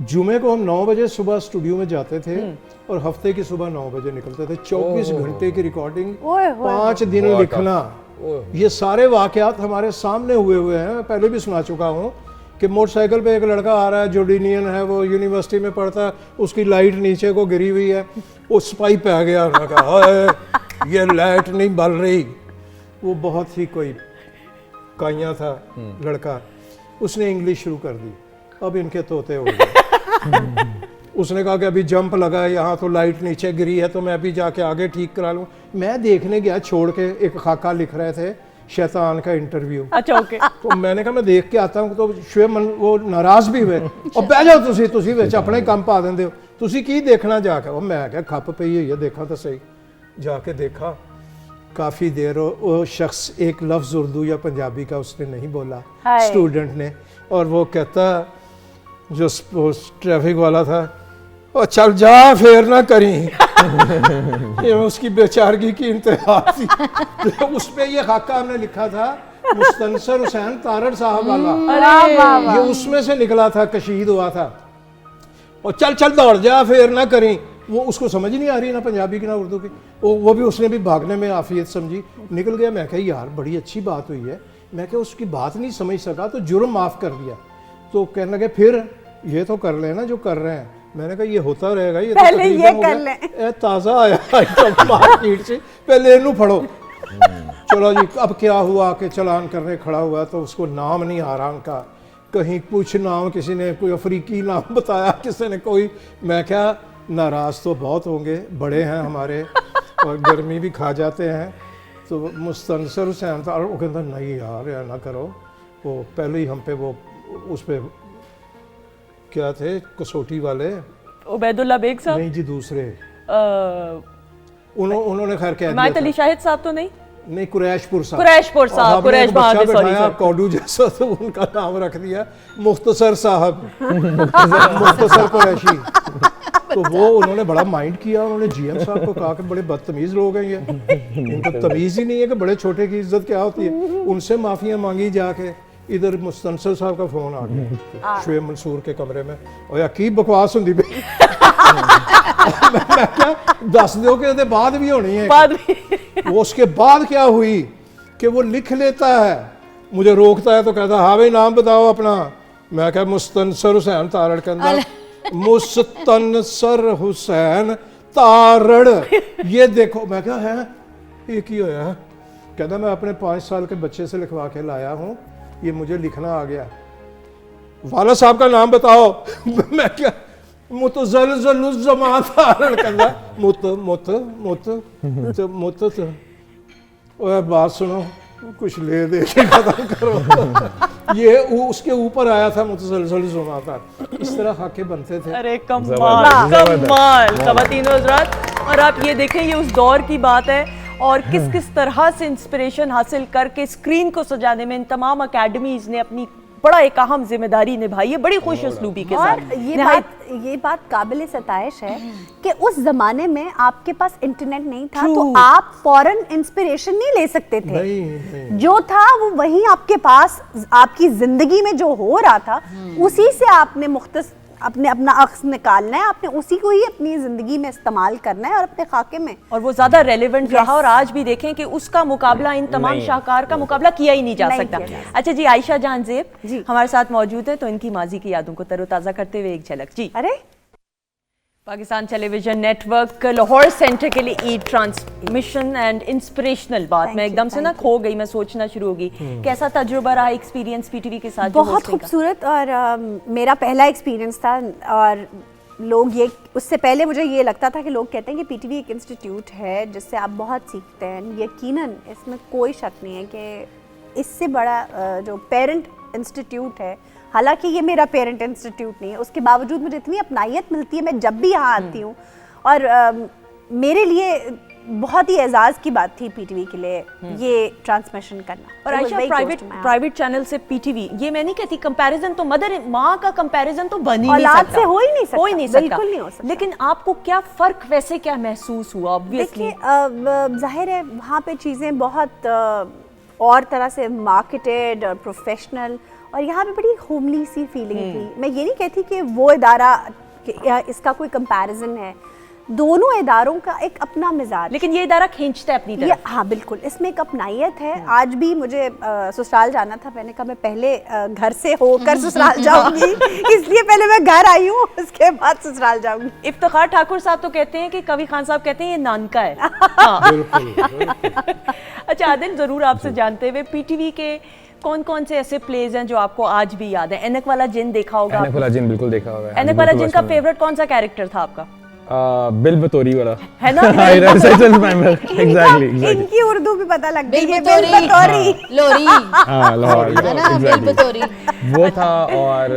जुमे को हम 9 बजे सुबह स्टूडियो में जाते थे, और हफ्ते की सुबह 9 बजे निकलते थे। 24 घंटे की रिकॉर्डिंग, ओए होए। 5 दिन बहुत लिखना। ये सारे वाकयात हमारे सामने हुए हैं। मैं पहले भी सुना चुका हूँ कि मोटरसाइकिल पे एक लड़का आ रहा है, जोर्डीनियन है, वो यूनिवर्सिटी में पढ़ता है, उसकी लाइट नीचे को गिरी हुई है, वो स्पाई पे आ गया, उन्होंने कहा "ओए, ये लाइट नहीं बल रही। वो बहुत ही कोई काइया था लड़का, उसने इंग्लिश शुरू कर दी। अब इनके तोते हो गए। उसने कहा कि अभी जंप लगा है यहाँ, तो लाइट नीचे गिरी है, तो मैं अभी जाके आगे ठीक करा लूँ। मैं देखने गया, छोड़ के एक खाका लिख रहे थे, शैतान का इंटरव्यू। अच्छा, ओके। तो मैंने कहा मैं देख के आता हूँ। तो शुएब वो नाराज भी हुए, और बह जाओ तुसी विच अपने काम पा देंदे हो, तुसी की देखना जाके। और मैं क्या खप पई हुई है, देखा तो सही। जाके देखा, काफ़ी देर वो शख्स एक लफ्ज़ उर्दू या पंजाबी का उसने नहीं बोला, हाय। स्टूडेंट ने। और वो कहता, जो ट्रैफिक वाला था, और चल जा फेर ना करी। ये उसकी बेचारगी की इंतहा थी। तो उस पे ये खाका हमने लिखा था मुस्तनसर हुसैन तारड़ साहब वाला, ये उसमें से निकला था, कशीद हुआ था। और चल चल दौड़ जा, फिर ना करें, वो उसको समझ नहीं आ रही ना पंजाबी की ना उर्दू की, वो भी उसने भी भागने में आफियत समझी, निकल गया। मैं कहा यार बड़ी अच्छी बात हुई है, मैं क्या उसकी बात नहीं समझ सका तो जुर्म माफ़ कर दिया। तो कहने लगे फिर ये तो कर लेना जो कर रहे हैं। मैंने कहा ये होता रहेगा, ये पहले तो ये कर लें। ताज़ा आया आइटम मार्केट से, पहले इनू फड़ो। चलो जी, अब क्या हुआ कि चलान करने खड़ा हुआ तो उसको नाम नहीं आ रहा उनका, कहीं कुछ नाम, किसी ने कोई अफ्रीकी नाम बताया, किसी ने कोई। मैं क्या, नाराज़ तो बहुत होंगे, बड़े हैं हमारे और गर्मी भी खा जाते हैं। तो मुस्तनसर हुसैन था, वो कहता नहीं यार या ना करो, वो पहले ही हम पे वो उस पे क्या थे कसौटी वाले, उबैदुल्ला बेग साहब, नहीं जी दूसरे, उन्होंने खैर कह दिया हिमायत अली शाहिद साहब तो नहीं, नहीं कुरैशपुर साहब, कुरैशपुर साहब, हमने कुरैश एक बच्चा बहादुर, सॉरी बिठाया सर। कौडू जैसा, तो उनका नाम रख दिया मुख्तसर साहब, मुख्तसर कुरैशी। तो वो उन्होंने बड़ा माइंड किया, उन्होंने जीएम साहब को कहा कि बड़े बदतमीज लोग हैं ये, इनको तमीज़ ही नहीं है कि बड़े छोटे की इज्जत क्या होती है। उनसे माफ़ियाँ मांगी जाके, इधर मुस्तनसर साहब का फ़ोन आ गया शुएब मंसूर के कमरे में, और या की बकवास होंगी पे मैं क्या दस दो कि उसके बाद भी होनी है, बाद में वो उसके बाद क्या हुई कि वो लिख लेता है, मुझे रोकता है तो कहता हाँ भाई नाम बताओ अपना। मैं क्या मुस्तनसर हुसैन तारड़ के अंदर मुस्तनसर हुसैन तारड़, ये देखो। मैं क्या है ये की होया है? कहता मैं अपने 5 साल के बच्चे से लिखवा के लाया हूँ, ये मुझे लिखना आ गया। वाला साहब का नाम बताओ। मैं क्या मुतज़लज़लुज़्ज़मा तारड़ कहता मुत मुत मुत मुत मुत। ओए बात सुनो, कुछ ले दे के खत्म करो। ये उसके ऊपर आया था मुतज़लज़लुज़्ज़मा तारड़। इस तरह खाके बनते थे। अरे कमाल कमाल ख़वातीन और हज़रात। और आप ये देखें, ये उस दौर की बात है और किस किस तरह से इंस्पिरेशन हासिल करके स्क्रीन को सजाने में इन तमाम अकेडमीज ने अपनी बड़ा एक अहम जिम्मेदारी निभाई है, बड़ी खुश उसलूबी के साथ। और ये बात काबिल सताइश है कि उस जमाने में आपके पास इंटरनेट नहीं था, तो आप फॉरेन इंस्पिरेशन नहीं ले सकते थे। नहीं। जो था वो वही आपके पास, आपकी जिंदगी में जो हो रहा था उसी से आपने अपना अक्स निकालना है, आपने उसी को ही अपनी जिंदगी में इस्तेमाल करना है और अपने खाके में। और वो ज्यादा रेलेवेंट रहा, और आज भी देखें कि उसका मुकाबला इन तमाम शाहकार का मुकाबला किया ही नहीं जा सकता। अच्छा जी, आयशा जान ज़ेब हमारे साथ मौजूद है, तो इनकी माजी की यादों को तरोताज़ा करते हुए एक झलक जी। अरे Pakistan television network Lahore centre के लिए ईद ट्रांसमिशन एंड इंस्पिरेशनल बात मैं एकदम से ना खो गई, मैं सोचना शुरू होगी कैसा तजुर्बा रहा, एक्सपीरियंस पीटीवी के साथ? बहुत खूबसूरत, और मेरा पहला एक्सपीरियंस था। और लोग ये, उससे पहले मुझे ये लगता था कि लोग कहते हैं कि पीटीवी एक इंस्टीट्यूट है जिससे आप बहुत सीखते हैं। यकीनन इसमें कोई शक नहीं है कि इससे बड़ा जो पेरेंट इंस्टीट्यूट है, हालांकि ये मेरा पेरेंट इंस्टीट्यूट नहीं है, उसके बावजूद मुझे इतनी अपनायत मिलती है मैं जब भी यहाँ आती हूँ। और मेरे लिए बहुत ही एजाज़ की बात थी पीटीवी के लिए ये ट्रांसमिशन करना। और आयशा, प्राइवेट चैनल से पीटीवी, ये मैं नहीं कहती कंपैरिजन, तो मदर माँ का कंपैरिजन तो बन ही नहीं सकता, से हो ही नहीं सकता, बिल्कुल नहीं हो सकता। लेकिन आपको क्या फर्क वैसे क्या महसूस हुआ? ऑब्वियसली जाहिर है वहाँ पे चीज़ें बहुत और तरह से मार्केटेड और प्रोफेशनल, और यहाँ पे बड़ी होमली सी फीलिंग थी। मैं ये नहीं कहती कि वो इदारा इसका कोई कंपैरिजन है, दोनों इदारों का एक अपना मिजाज, लेकिन ये इदारा खींचता है अपनी तरफ। हाँ बिल्कुल, इसमें एक अपनायत है। आज भी मुझे ससुराल जाना था, मैंने कहा मैं पहले घर से होकर ससुराल जाऊंगी, इसलिए पहले मैं घर आई हूँ, उसके बाद ससुराल जाऊंगी। इफ्तिखार ठाकुर साहब तो कहते हैं कि कवि खान साहब कहते हैं ये नानका है। अच्छा आदिल, जरूर आपसे जानते हुए पीटीवी के कौन कौन से ऐसे प्लेज हैं जो आपको आज भी याद है? ऐनक वाला जिन देखा होगा? ऐनक वाला जिन बिल्कुल देखा होगा। ऐनक वाला जिन का फेवरेट कौन सा कैरेक्टर था आपका? बिल बतौरी वाला है ना? एग्जैक्टली इनकी उर्दू भी पता लग गई है, बिल बतौरी लोरी, हाँ लाहौर, बिल बतौरी वो था। और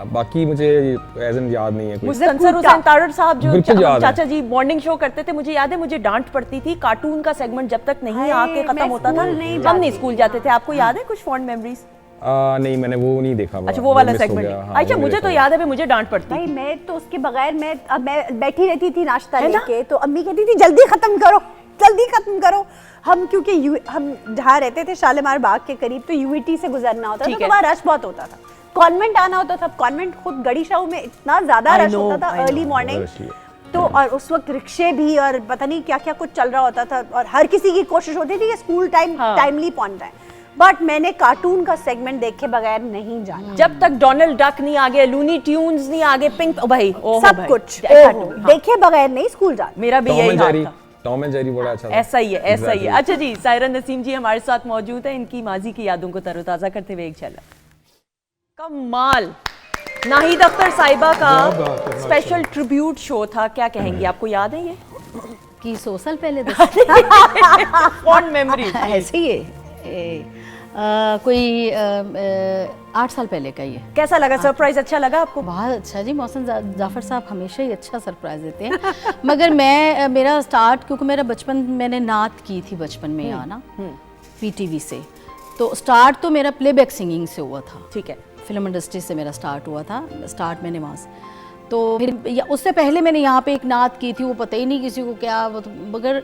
बाकी मुझे एज एन याद नहीं है कुछ। मुस्तनसर हुसैन तारड़ साहब जो बिल्कुल याद है। चाचा जी मॉर्निंग शो करते थे, मुझे याद है मुझे डांट पड़ती थी, कार्टून का सेगमेंट जब तक नहीं आके खत्म होता था हम नहीं स्कूल जाते थे। आपको याद है कुछ फॉन्ड मेमोरीज? नहीं, मैंने वो नहीं देखा। अच्छा वो वाला सेगमेंट। अच्छा मुझे तो याद है मुझे डांट पड़ती भाई, मैं तो उसके बगैर मैं बैठी रहती थी नाश्ता लेके, तो अम्मी कहती थी जल्दी खत्म करो, जल्दी खत्म करो। हम क्योंकि हम जहाँ रहते थे शालीमार बाग के करीब, तो यूईटी से गुजरना होता था, तो वहाँ रश बहुत होता था। कॉन्वेंट आना होता था, कॉन्वेंट खुद गड़ी शाहू में इतना ज्यादा रश होता था अर्ली मॉर्निंग, तो और उस वक्त रिक्शे भी और पता नहीं क्या क्या कुछ चल रहा होता था, और हर किसी की कोशिश होती थी कि स्कूल टाइमली पहुंच जाए। बट मैंने कार्टून का सेगमेंट देखे बगैर नहीं जाना, जब तक डोनाल्ड डक नहीं आ गए, लूनी ट्यून्स नहीं आ गए, पिंक भाई सब कुछ देखे बगैर नहीं स्कूल जाना। मेरा भी यही हाल था। टॉम एंड जेरी बड़ा अच्छा था। ऐसा ही है, ऐसा ही है। अच्छा जी, सायरा नसीम जी हमारे साथ मौजूद है, इनकी माजी की यादों को तरोताजा करते हुए एक झलक। कमाल, नाहिद अख्तर साहिबा का स्पेशल ट्रिब्यूट शो था, क्या कहेंगी, आपको याद है ये? कि 100 साल पहले फॉन्ड मेमोरी ऐसे ही है। कोई 8 साल पहले का ये। कैसा लगा, सरप्राइज अच्छा लगा आपको? बहुत अच्छा जी, मोहसिन जाफर साहब हमेशा ही अच्छा सरप्राइज देते हैं। मगर मेरा स्टार्ट, क्योंकि मेरा बचपन, मैंने नात की थी बचपन में आना पीटीवी से, तो स्टार्ट तो मेरा प्लेबैक सिंगिंग से हुआ था। ठीक है, फिल्म इंडस्ट्री से मेरा स्टार्ट हुआ था, स्टार्ट मैंने वहाँ से, तो फिर उससे पहले मैंने यहाँ पे एक नात की थी, वो पता ही नहीं किसी को क्या, मगर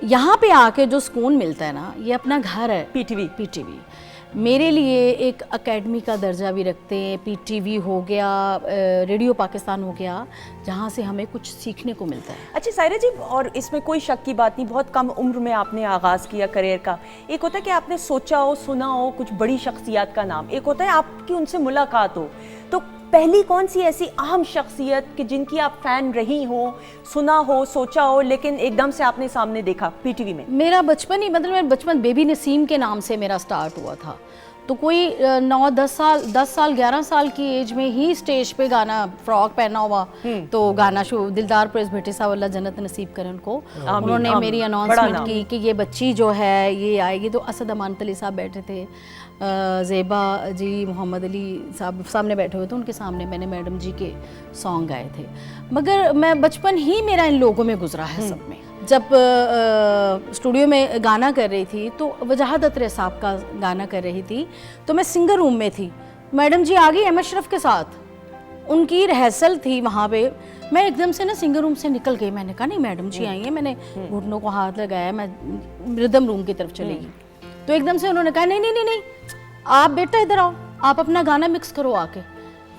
यहाँ पे आके जो सुकून मिलता है ना, ये अपना घर है। पीटीवी मेरे लिए एक एकेडमी का दर्जा भी रखते हैं। पीटीवी हो गया, रेडियो पाकिस्तान हो गया, जहाँ से हमें कुछ सीखने को मिलता है। अच्छा सायरा जी, और इसमें कोई शक की बात नहीं, बहुत कम उम्र में आपने आगाज़ किया करियर का। एक होता है कि आपने सोचा हो, सुना हो कुछ बड़ी शख्सियत का नाम, एक होता है आपकी उनसे मुलाकात हो। तो पहली कौन सी ऐसी अहम शख्सियत कि जिनकी आप फैन रही हो, सुना हो, सोचा हो, लेकिन एकदम से आपने सामने देखा पीटीवी में? मेरा बचपन ही, मतलब मेरा बचपन बेबी नसीम के नाम से मेरा स्टार्ट हुआ था। तो कोई 10 साल 11 साल की एज में ही स्टेज पे गाना, फ्रॉक पहना हुआ, तो गाना शो, दिलदार परवेज़ भट्टी साहब अल्लाह जन्नत नसीब करें उनको, उन्होंने मेरी अनाउंसमेंट की कि ये बच्ची जो है ये आएगी। तो असद अमानत अली साहब बैठे थे, ज़ेबा जी, मोहम्मद अली साहब सामने बैठे हुए थे, उनके सामने मैंने मैडम जी के सॉन्ग गाए थे। मगर मैं बचपन ही मेरा इन लोगों में गुजरा है सब में। जब स्टूडियो में गाना कर रही थी, तो वजाहत अत्रे साहब का गाना कर रही थी, तो मैं सिंगर रूम में थी, मैडम जी आ गई अहमद शरफ के साथ, उनकी रिहर्सल थी वहाँ पे। मैं एकदम से ना सिंगर रूम से निकल गई, मैंने कहा नहीं मैडम जी आई हैं, मैंने घुटनों को हाथ लगाया, मैं रिदम रूम की तरफ चली गई। तो एकदम से उन्होंने कहा नहीं नहीं नहीं नहीं, आप बेटा इधर आओ, आप अपना गाना मिक्स करो आके।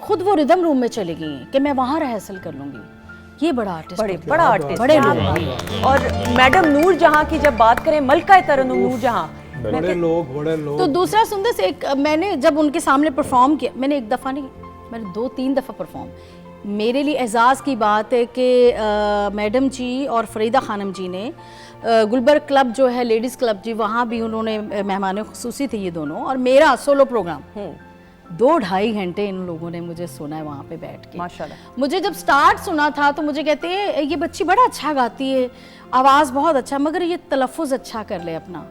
खुद वो रिदम रूम में चली गई कि मैं वहाँ रिहर्सल कर लूँगी। ये बड़ा आर्टिस्ट, बड़ा आर्टिस्ट, बड़े लोग। और मैडम नूर जहाँ की जब बात करें, मलका तरन्नुम नूर जहाँ, बड़े लोग। तो दूसरा सुंदर से एक, मैंने जब उनके सामने परफॉर्म किया, मैंने एक दफ़ा नहीं, मैंने 2-3 दफ़ा परफॉर्म। मेरे लिए एजाज़ की बात है कि मैडम जी और फरीदा खानम जी ने गुलबर्ग क्लब जो है, लेडीज़ क्लब जी, वहाँ भी उन्होंने मेहमान खुसूसी थे ये दोनों, और मेरा सोलो प्रोग्राम 2-2.5 घंटे इन लोगों ने मुझे सुना है वहाँ पे बैठ के। माशाल्लाह। मुझे जब स्टार्ट सुना था तो मुझे कहते हैं ये बच्ची बड़ा अच्छा गाती है, आवाज़ बहुत अच्छा, मगर ये तलफ़ुज़ अच्छा कर ले अपना,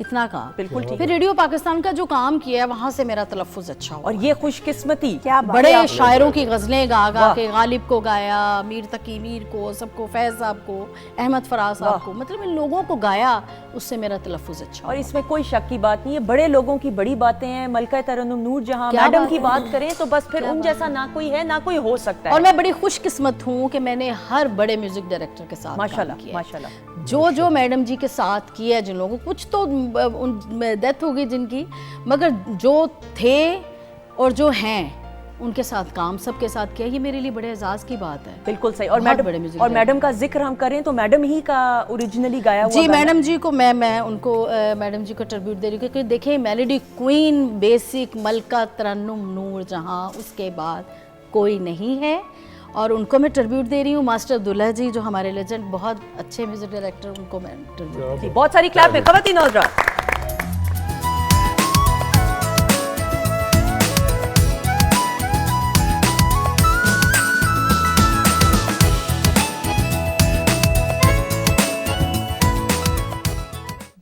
इतना कहा। बिल्कुल ठीक। फिर रेडियो पाकिस्तान का जो काम किया है, वहाँ से मेरा तलफ़ुज़ अच्छा हुआ। और ये खुशकिस्मती, क्या बड़े शायरों की गज़लें गा गा के, गालिब को गाया, मीर तकी मीर को, सबको, फैज़ साहब को, अहमद फराज साहब को, मतलब इन लोगों को गाया, उससे मेरा तलफ़ुज़ अच्छा। और इसमें कोई शक की बात नहीं है, बड़े लोगों की बड़ी बातें हैं। मलका तरन्नुम नूर जहाँ क्या मैडम बात की है? बात करें तो बस फिर उन जैसा ना कोई है ना कोई हो सकता है। और मैं बड़ी खुशकिस्मत हूँ कि मैंने हर बड़े म्यूजिक डायरेक्टर के साथ माशाल्लाह काम किया है। माशाल्लाह। जो मैडम जी के साथ किया, जिन लोगों, कुछ तो डेथ हो गई जिनकी, मगर जो थे और जो हैं उनके साथ काम, सबके साथ किया, ये मेरे लिए बड़े एजाज की बात है। बिल्कुल सही। और बहुत बड़े मैडम, म्यूजिक और डायरेक्टर। मैडम का जिक्र हम करें तो मैडम ही का ओरिजिनली गाया हुआ जी, गाना। मैडम जी को मैं उनको मैडम जी को ट्रिब्यूट दे रही हूँ, क्योंकि देखिए मेलोडी क्वीन, बेसिक मलका तरन्नुम नूर जहाँ, उसके बाद कोई नहीं है, और उनको मैं ट्रिब्यूट दे रही हूँ। मास्टर अब्दुल्ला जी जो हमारे लेजेंड, बहुत अच्छे म्यूजिक डायरेक्टर, उनको मैं ट्रिब्यूट। जी, बहुत सारी क्लैप है ख़वातीन और हज़रात।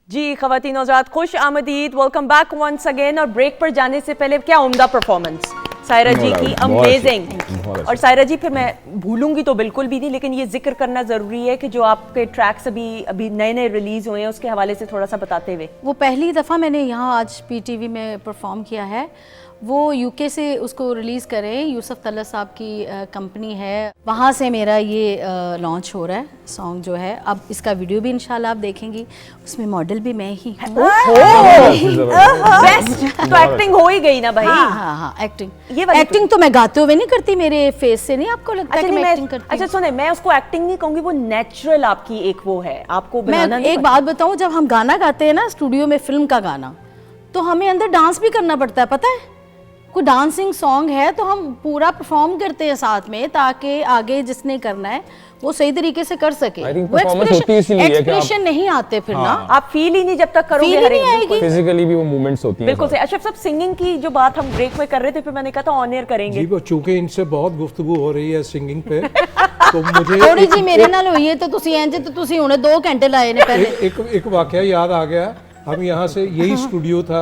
जी ख़वातीन और हज़रात, खुश आमदीद, वेलकम बैक वंस अगेन। और ब्रेक पर जाने से पहले क्या उम्दा परफॉर्मेंस, सायरा No जी doubt, की बहुत अच्छी, अमेजिंग। बहुत अच्छी। और सायरा जी फिर मैं भूलूंगी तो बिल्कुल भी नहीं, लेकिन ये जिक्र करना ज़रूरी है कि जो आपके ट्रैक्स अभी नए नए रिलीज़ हुए हैं उसके हवाले से थोड़ा सा बताते हुए। वो पहली दफ़ा मैंने यहाँ आज पीटीवी में परफॉर्म किया है। वो यूके से उसको रिलीज़ करें, यूसुफ तलत साहब की कंपनी है, वहाँ से मेरा ये लॉन्च हो रहा है सॉन्ग जो है। अब इसका वीडियो भी इंशाल्लाह आप देखेंगी, उसमें मॉडल भी मैं ही हूँ। बेस्ट, तो एक्टिंग हो ही गई ना भाई। हाँ, एक्टिंग ये वाली एक्टिंग तो मैं गाते हुए नहीं करती, मेरे फेस से नहीं आपको लगता अच्छा कि नहीं, मैं मैं एक्टिंग करती अच्छा हूँ? सुने, मैं उसको एक्टिंग नहीं कहूंगी, वो नेचुरल आपकी एक वो है, आपको बनाना मैं नहीं एक पड़ता। बात बताऊं, जब हम गाना गाते हैं ना स्टूडियो में, फिल्म का गाना, तो हमें अंदर डांस भी करना पड़ता है, पता है? कोई डांसिंग सॉन्ग है तो हम पूरा परफॉर्म करते हैं साथ में, ताकि आगे जिसने करना है वो सही तरीके से कर सके। I think वो performance होती है इसीलिए कि आप- एक्सप्रेशन नहीं आते फिर ना, आप फील ही नहीं जब तक करोगे, फील ही हर एक नहीं बिल्कुल। आएगी। फिजिकली भी वो मूवमेंट्स होती हैं बिल्कुल सही। अशरफ साहब, सिंगिंग की जो बात हम ब्रेक में कर रहे थे, फिर मैंने कहा था ऑन एयर करेंगे। जी वो चूंकि इनसे बहुत गुफ्तगू हो रही है सिंगिंग पे तो मुझे थोड़ी जी मेरे नाल हुई है तो तुसी इंज तो तुसी हुणे 2 घंटे लाए ने पहले। एक वाकया याद आ गया। हम यहाँ से यही स्टूडियो था,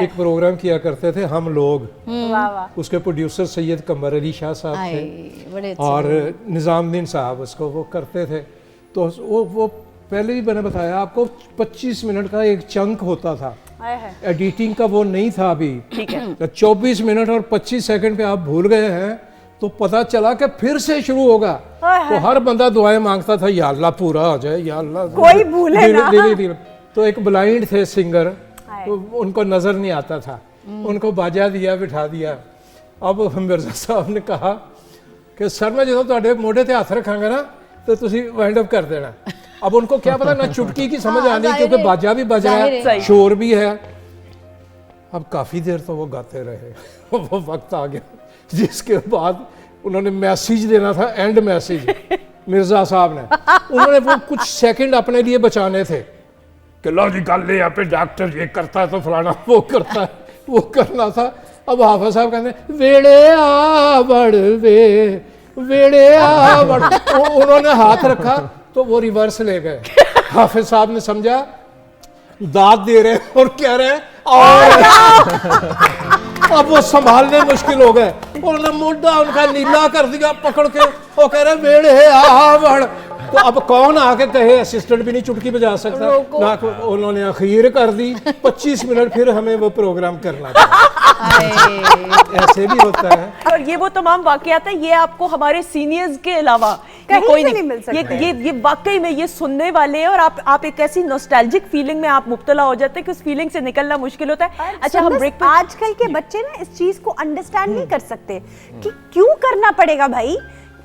एक प्रोग्राम किया करते थे हम लोग, वाह वाह। उसके प्रोड्यूसर सैयद कमर अली शाह साहब आए, थे बड़े अच्छे। और निज़ामुद्दीन साहब उसको वो करते थे। तो वो पहले भी मैंने बताया आपको, 25 मिनट का एक चंक होता था, आए है। एडिटिंग का वो नहीं था अभी। ठीक है। तो 24 मिनट और 25 सेकंड पे आप भूल गए हैं तो पता चला कि फिर से शुरू होगा। तो हर बंदा दुआएं मांगता था, या अल्लाह पूरा हो जाए, या अल्लाह कोई भूले ना। धीरे। तो एक ब्लाइंड थे सिंगर, तो उनको नजर नहीं आता था, उनको बाजा दिया, बिठा दिया। अब मिर्जा साहब ने कहा कि सर मैं जो तुहाडे मोढे ते हाथ रखांगा ना तो तुसी वाइंड अप कर देना। अब उनको क्या पता ना चुटकी की समझ आनी, जाहिर क्योंकि है, बाजा भी बज रहा जाहिर है, है। शोर भी है। अब काफी देर तो वो गाते रहे वो वक्त आ गया जिसके बाद उन्होंने मैसेज देना था, एंड मैसेज मिर्जा साहब ने, उन्होंने वो कुछ सेकंड अपने लिए बचाने थे कि लो जी गल यहाँ पे डॉक्टर ये करता है तो फलाना वो करता है, वो करना था। अब हाफिज साहब कहते वेड़े आ बड़ वेड़े आ बड़, उन्होंने हाथ रखा तो वो रिवर्स ले गए। हाफिज साहब ने समझा दाद दे रहे और कह रहे और अब वो संभालने मुश्किल हो गए, उन्होंने मुड्ढा उनका नीला कर दिया पकड़ के, वो कह रहे वेड़े आ बड़। तो अब कौन आके कहे, असिस्टेंट भी नहीं चुटकी बजा सकता ना, उन्होंने अखीर कर दी। 25 मिनट फिर हमें वो प्रोग्राम करना था। ऐसे भी होता है। और ये वो तमाम वाकयात हैं, ये आपको हमारे सीनियर्स के अलावा कहीं कोई से नहीं मिल सकते। ये वाकई में ये सुनने वाले हैं, और आप एक ऐसी नॉस्टैल्जिक फीलिंग में आप मुब्तला हो जाते हैं कि उस फीलिंग से निकलना मुश्किल होता है। अच्छा, हम ब्रेक पे आजकल के बच्चे ना इस चीज को अंडरस्टैंड नहीं कर सकते कि क्यों करना पड़ेगा भाई।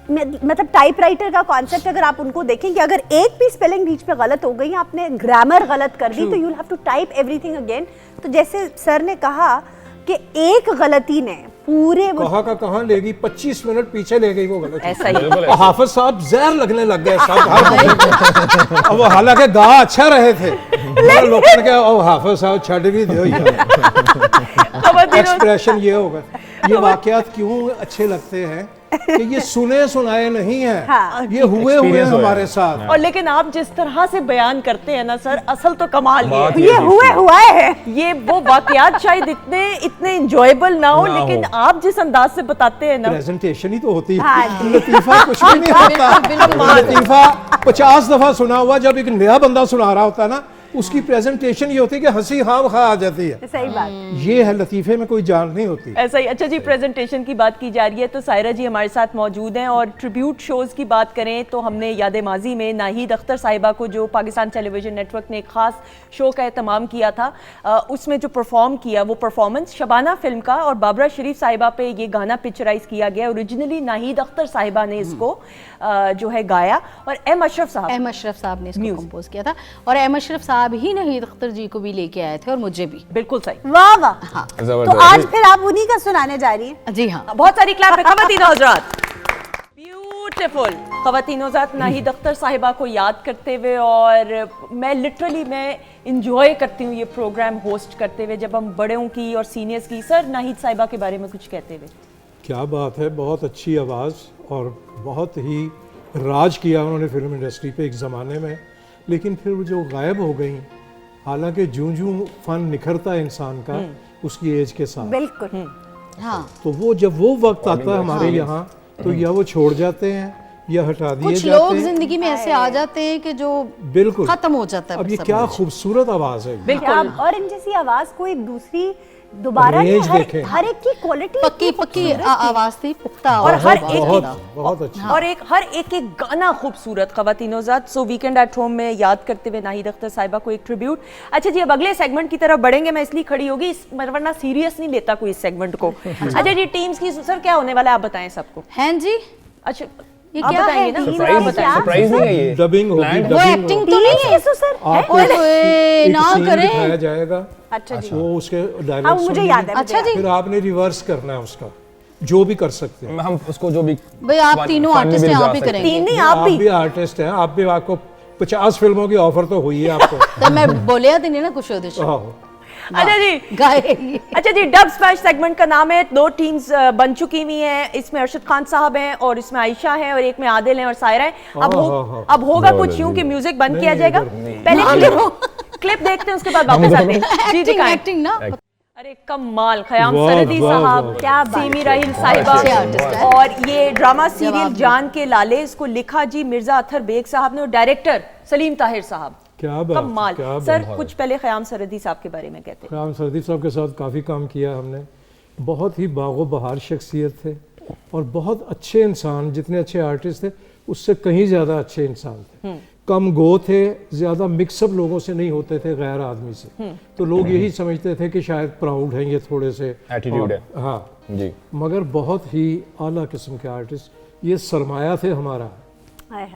मतलब टाइपराइटर का कॉन्सेप्ट अगर आप उनको देखें कि अगर एक भी स्पेलिंग बीच पे गलत हो गई, आपने ग्रामर गलत कर दी, तो you will have to type everything again. तो जैसे सर ने कहा कि एक गलती ने पूरे कहा का कहाँ ले गई, 25 मिनट पीछे ले गई वो गलत। ऐसा ही बिल्कुल और हाफिज साहब जहर लगने लग गए सब हर बंदे को। अब वो हालांकि गा अच्छा रहे थे, मगर लोगों ने कहा ओ हाफिज साहब छड़ भी दो, एक्सप्रेशन ये होगा। ये वाकयात क्यों अच्छे लगते हैं कि ये सुने सुनाए नहीं है, हाँ। ये हुए हैं Experience हुआ हमारे है। साथ। और लेकिन आप जिस तरह से बयान करते हैं ना सर, असल तो कमाल बात ये ये ये हुए हुआ है। ये वो वाकयात शायद इतने इंजॉयबल ना हो, ना हो। लेकिन आप जिस अंदाज से बताते हैं ना, प्रेजेंटेशन ही तो होती हाँ है, जी। लतीफा कुछ भी नहीं होता। लतीफा 50 दफा सुना हुआ, जब एक नया बंदा सुना रहा होता है ना, उसकी प्रेजेंटेशन ये होती है कि हंसी खाम खा आ जाती है। सही बात। ये है लतीफे में कोई जान नहीं होती। ऐसा ही। अच्छा जी, प्रेजेंटेशन की बात की जा रही है तो सायरा जी हमारे साथ मौजूद हैं, और ट्रिब्यूट शोज़ की बात करें तो हमने याद माजी में नाहिद अख्तर साहिबा को, जो पाकिस्तान टेलीविज़न नेटवर्क ने एक ख़ास शो का एहतमाम किया था, उसमें जो परफॉर्म किया वो परफॉर्मेंस शबाना फिल्म का, और बाबरा शरीफ साहिबा पे ये गाना पिक्चराइज किया गया। ओरिजिनली नाहिद अख्तर साहिबा ने इसको जो है गाया, और एम अशरफ साहब ने इसको कंपोज किया था, और एम अशरफ साहब ही नाहिद अख्तर जी को भी लेके आए थे, और मुझे भी। बिल्कुल सही। वाह वाह। हाँ। तो जबरदस्त। आज फिर आप उन्हीं का सुनाने जा रही हैं। जी हाँ, बहुत सारी क्लैप है ख़वातीन और हज़रात। ब्यूटीफुल ख़वातीन और हज़रात, नाहिद अख्तर साहिबा को याद करते हुए, और मैं इंजॉय करती हूँ ये प्रोग्राम होस्ट करते हुए, जब हम बड़ों की और सीनियर्स की। सर, नाहिद साहिबा के बारे में कुछ कहते हुए। क्या बात है, बहुत अच्छी आवाज़ और बहुत ही राज किया उन्होंने फिल्म इंडस्ट्री पे एक ज़माने में, लेकिन फिर वो जो गायब हो गई। हालांकि जूं जूं फन निखरता है इंसान का उसकी एज के साथ, बिल्कुल। हाँ। तो वो जब वो वक्त आता है हमारे यहाँ तो या वो छोड़ जाते हैं या हटा दिए कुछ जाते लोग हैं। जिंदगी में ऐसे आ जाते हैं कि जो बिल्कुल खत्म हो जाता है अब ये सब क्या कुछ। खूबसूरत आवाज है। बिल्कुल। और इन जैसी आवाज कोई दूसरी दोबारा नहीं, रेंज देखें। हर एक की क्वालिटी पक्की पक्की आवाज थी, पुख्ता और आवाज हर बहुत एक बहुत ज्यादा। बहुत अच्छा। और हर एक गाना खूबसूरत ख़वातीनोज़ात। सो वीकेंड एट होम में याद करते हुए नाहिद अख्तर साहिबा को एक ट्रिब्यूट। अच्छा जी, अब अगले सेगमेंट की तरफ बढ़ेंगे। मैं इसलिए खड़ी होगी वरना सीरियस नहीं लेता कोई इस सेगमेंट को। अच्छा जी, टीम्स की सर क्या होने वाला है आप बताएं सबको। हैं जी, अच्छा ये आप क्या बताएंगे है? ना। सरप्राइज सरप्राइज नहीं है ये। डबिंग होगी, Planned। वो डबिंग एक्टिंग तो नहीं है सर आपको ओए, एक ना scene करें। दिखाया जाएगा। अच्छा जी, वो उसके हाँ डायलॉग मुझे याद है। अच्छा जी, फिर आपने रिवर्स करना है उसका, जो भी कर सकते हैं। हम उसको जो भी भाई आप तीनों fun में आर्टिस्ट भी हैं, जा आप ही सकते हैं। करेंगे। तीन नहीं, आप आप भी भी आर्टिस्ट हैं, आप भी, आपको 50 फिल्मों की ऑफर तो हुई है आपको। तो मैं बोलिया थी नहीं ना कुछ उद्देश्य आहो। अच्छा जी, गाए। अच्छा जी, डब स्मैश सेगमेंट का नाम है। 2 टीम्स बन चुकी हुई हैं। इसमें अरशद खान साहब हैं और इसमें आयशा है और एक में आदिल हैं और सायरा है। अब होगा कुछ यूं कि म्यूजिक बंद किया जाएगा। पहले क्लिप देखते हैं, उसके बाद वापस आते हैं। जी एक्टिंग दिखाएं। एक्टिंग ना अरे कमाल, खयाम वाह, सरदी वाह, साहब, वाह, क्या सीमी राहिल साहिबा, अच्छे आर्टिस्ट हैं। और ये ड्रामा सीरियल जान के लाले, इसको लिखा जी मिर्जा अत्तर बेग साहब ने और डायरेक्टर सलीम ताहिर साहब। क्या बात, कमाल। क्या सर बात। कुछ पहले खयाम सरदी साहब के बारे में कहते हैं। ख़याम सरदी साहब के साथ काफ़ी काम किया हमने। बहुत ही बागो बहार शख्सियत थे और बहुत अच्छे इंसान, जितने अच्छे आर्टिस्ट थे उससे कहीं ज़्यादा अच्छे इंसान थे। कम गो थे, ज़्यादा मिक्सअप लोगों से नहीं होते थे, गैर आदमी से। तो लोग यही समझते थे कि शायद प्राउड हैं ये थोड़े से, Attitude है। हाँ जी। मगर बहुत ही आला किस्म के आर्टिस्ट, ये सरमाया थे हमारा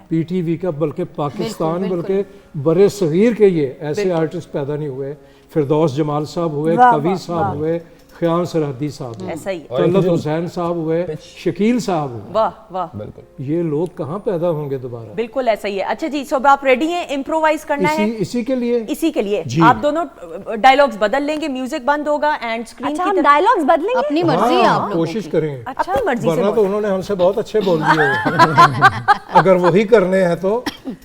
पीटीवी का, बल्कि पाकिस्तान, बल्कि बड़े सगीर के ये ऐसे आर्टिस्ट पैदा नहीं हुए। फिरदौस जमाल साहब हुए, कवि साहब हुए, ख़याम सरहदी साहब हुए, ऐसा ही है। तलत हुसैन साहब हुए, शकील साहब हुए। वाह वाह, बिल्कुल। ये लोग कहाँ पैदा होंगे दोबारा। बिल्कुल ऐसा ही है। अच्छा जी, सब आप रेडी हैं? इम्प्रोवाइज करना है इसी के लिए इसी के लिए जी। आप दोनों डायलॉग्स बदल लेंगे, म्यूजिक बंद होगा एंड स्क्रीन अच्छा की हम तरफ। डायलॉग्स बदलेंगे। अपनी मर्जी है आप लोगों कोशिश की। करेंगे, अपनी मर्जी से वरना तो बोलो। उन्होंने हमसे बहुत अच्छे बोल दिए हुए। अगर वही करने हैं तो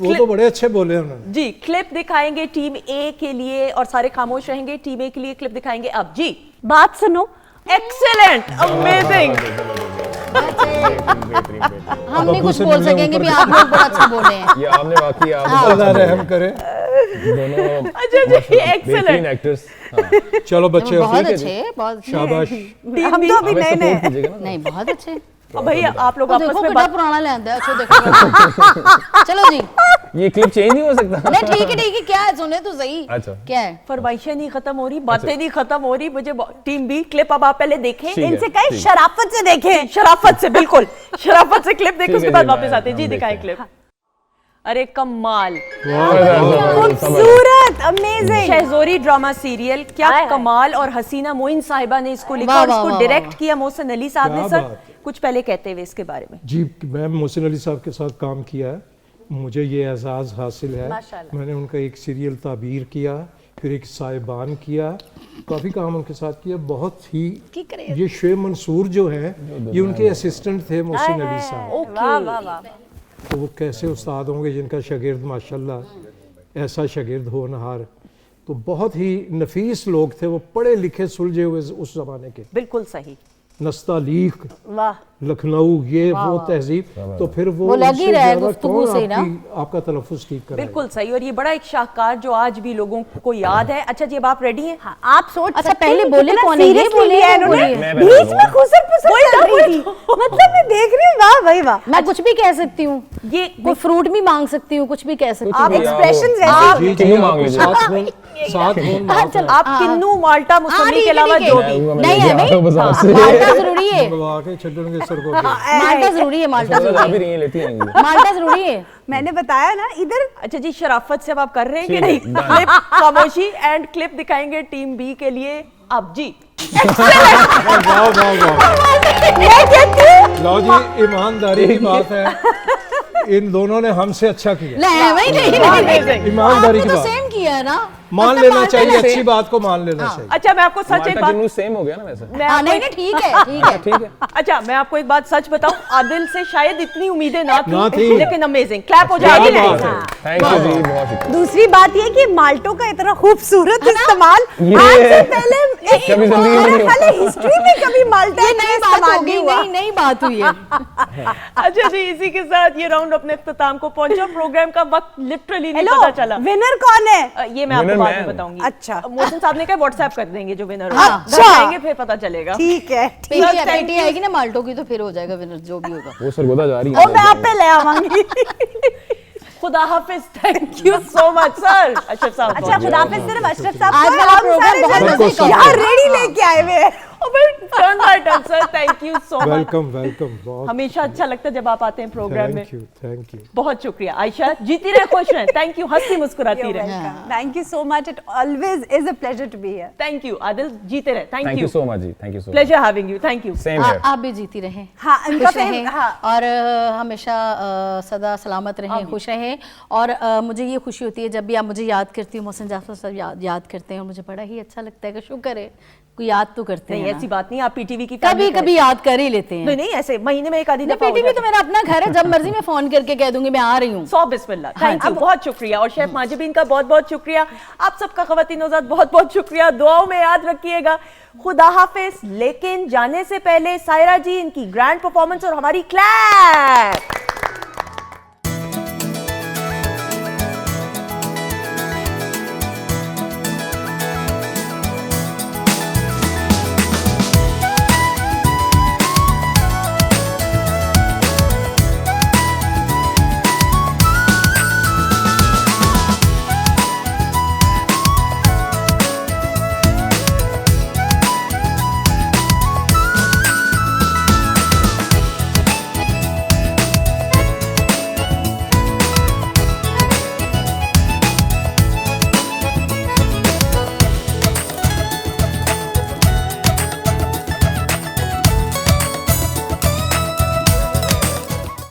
वो तो बड़े अच्छे बोले उन्होंने। जी, क्लिप दिखाएंगे टीम ए के लिए और सारे खामोश रहेंगे। टीम ए के लिए क्लिप दिखाएंगे अब जी। बात सुनो, एक्सेलेंट, अमेजिंग। हम नहीं कुछ बोल सकेंगे भी, आप लोग बड़ा अच्छा बोले हैं। ये आपने वाकई अल्लाह रहम करे। दोनों अच्छा जी, excellent। बेहतरीन एक्टर्स। चलो बच्चे, बहुत ठीक है अच्छे, बहुत अच्छे। शाबाश। हम तो अभी नए नए हैं। नहीं बहुत अच्छे। अब भैया आप लोग तो आपस देखो में कितना बात। पुराना ले आंदा है। अच्छा देखो। चलो जी, ये क्लिप चेंज नहीं हो सकता। नहीं ठीक है क्या है, सुने तो सही। अच्छा। क्या है? फरमाइशें नहीं खत्म हो रही, बातें नहीं खत्म हो रही। मुझे टीम बी क्लिप अब आप पहले देखें, ठीक है, इनसे कहें ठीक। शराफत से देखें, शराफत से, बिल्कुल शराफत से क्लिप देखें, ठीक उसके है बाद जी, वापस मैं- आते हैं। जी हम दिखाएं देखते हैं। क्लिप। अरे कमाल, खूबसूरत, अमेजिंग। शहजोरी ड्रामा सीरियल, क्या हाय हाय। कमाल। और हसीना मोइन साहिबा ने इसको लिखा वाह, और वाह, इसको वाह, डायरेक्ट वाह। किया मोहसिन अली साहब ने। क्या सर बात है। कुछ पहले कहते हुए इसके बारे में। जी, मैं मोहसिन अली साहब के साथ काम किया है, मुझे ये एजाज़ हासिल है। माशाल्लाह। मैंने उनका एक सीरियल ताबीर किया, फिर एक साहिबान किया, काफ़ी काम उनके साथ किया। बहुत ही ये शुएब मंसूर जो है, ये उनके असिस्टेंट थे मोहसिन अली साहब। वाह वाह वाह। तो वो कैसे उस्ताद होंगे जिनका शागिर्द माशाल्लाह ऐसा शागिर्द हो नहार। तो बहुत ही नफीस लोग थे, वो पढ़े लिखे सुलझे हुए उस ज़माने के। बिल्कुल सही। नस्तालीक, वाह लखनऊ, ये वो तहजीब। तो फिर वो लग ही उनसे रहा है ज़्यादा गुफ्तगू कौन से ना। आपका तलफ़ुज़ ठीक करेगा। बिल्कुल सही। और ये बड़ा एक शाहकार जो आज भी लोगों को याद है। अच्छा जी, अब आप रेडी हैं? हाँ, आप सोच अच्छा, सकते पहले हैं बोले कितना कौन है? ये seriously बोले लिया है वो इन्होंने। बोले। मैं बीच बोलूंगा। में खुसर पुसर चल रही थी। मतलब मैं देख रही हूँ, वाह भाई वाह। मैं कुछ भी कह सकती हूँ, ये कोई फ्रूट भी मांग सकती हूँ, कुछ भी कह सकती आप हूँ। एक्सप्रेशंस आप- ऐसे जी जी, किन्नू मांग आपको लीजिए। सात खून माफ है। आप किन्नू, माल्टा, मौसमी ठीक के है, अलावा ठीक जो है। भी। नहीं है भाई, बाजार से। माल्टा जरूरी है, मंगवा के छड्डन सर को दे। माल्टा जरूरी है, माल्टा आप जरूरी भी है, नहीं लेती आएंगी। माल्टा जरूरी है। मैंने बताया ना इधर। अच्छा जी, शराफत से अब आप कर रहे हैं कि ठीक है, नहीं? done। क्लिप खामोशी एंड क्लिप दिखाएंगे टीम बी के लिए अब जी। वाह वाह वाह। लो जी, ईमानदारी की बात है, इन दोनों ने हमसे अच्छा किया। नहीं भाई नहीं, ईमानदारी की आपने तो बात सेम किया है ना। मान लेना चाहिए, अच्छी बात को मान लेना चाहिए। अच्छा मैं आपको सच एक माल्टा बात किन्नू सेम हो गया ना वैसे। मैं हाँ आपको नहीं एक- नहीं, ठीक है ठीक है। ठीक है। अच्छा मैं आपको एक बात सच बताऊं, आदिल से शायद इतनी उम्मीदें ना ना थी, थी। लेकिन अमेजिंग क्लैप हो क्या जाएगी बात नहीं? है। थैंक यू जी, बहुत शुक्रिया। दूसरी बात ये कि माल्टो का इतना खूबसूरत इस्तेमाल ये आज से पहले कभी जिंदगी में नहीं मेरे ख्याल है हिस्ट्री में कभी माल्टा नई बात होगी, नई बात हुई है। अच्छा जी, इसी के साथ ये राउंड अपने इख्तिताम को पहुंचा। प्रोग्राम का वक्त लिटरली नहीं हेलो, पता चला। विनर कौन है? ये मैं आपको Winner बाद में मैं। बताऊंगी। अच्छा। मोहसिन साहब ने कहा व्हाट्सएप कर देंगे जो विनर हाँ, होगा। अच्छा। जाएंगे फिर पता चलेगा। ठीक है, ठीक Sir, thank पेटी आएगी ना माल्टो की तो फिर हो जाएगा विनर जो भी होगा। वो सरगोदा जा रही ओ मैं आप पे ले आवांगी। खुदा हाफिज, thank you so much sir. Ashraf साहब अच्छा, खुदाफिज सिर्फ अशरफ साहब आज को, वाला हम प्रोग्राम सारे बहुत जन मजे का यार रेडी लेके आए हुए हैं। Turn by turn sir, thank you so much. Welcome welcome, बहुत हमेशा अच्छा लगता है जब आप आते हैं प्रोग्राम में। Thank you. बहुत शुक्रिया। आयशा जीती रहे, खुश रहें। थैंक यू, हंसती मुस्कुराती रहे। Thank you so much, it always is a pleasure to be here. Thank you Adil, जीते रहे। Thank thank you you, so much जी, thank you so much. Pleasure having you. Thank you. Same here. आप भी जीती रहें। हाँ, उनका खुश फिर- रहें, हाँ। और हमेशा सदा सलामत रहें, खुश रहें। और मुझे ये खुशी होती है जब भी आप मुझे याद करती हूँ, मोहसिन जाफर साहब याद करते हैं और मुझे बड़ा ही अच्छा लगता है कि शुक्र है कोई याद तो करते नहीं हैं ऐसी ना। बात नहीं, आप पीटीवी की कभी family का- कभी याद कर ही लेते हैं। नहीं नहीं, ऐसे महीने में एक आधी नहीं, दफा हो पीटीवी जाता तो मेरा अपना घर है, जब मर्जी मैं फोन करके कह दूंगी मैं आ रही हूँ। 100 बिस्मिल्लाह। थैंक यू, बहुत शुक्रिया। और शेफ माजिबीन का बहुत बहुत शुक्रिया। आप सबका ख़वातीन-ओ-ज़ात बहुत बहुत शुक्रिया। दुआओं में याद रखिएगा। खुदा हाफिज। लेकिन जाने से पहले सायरा जी, इनकी ग्रैंड परफॉर्मेंस और हमारी क्लैप।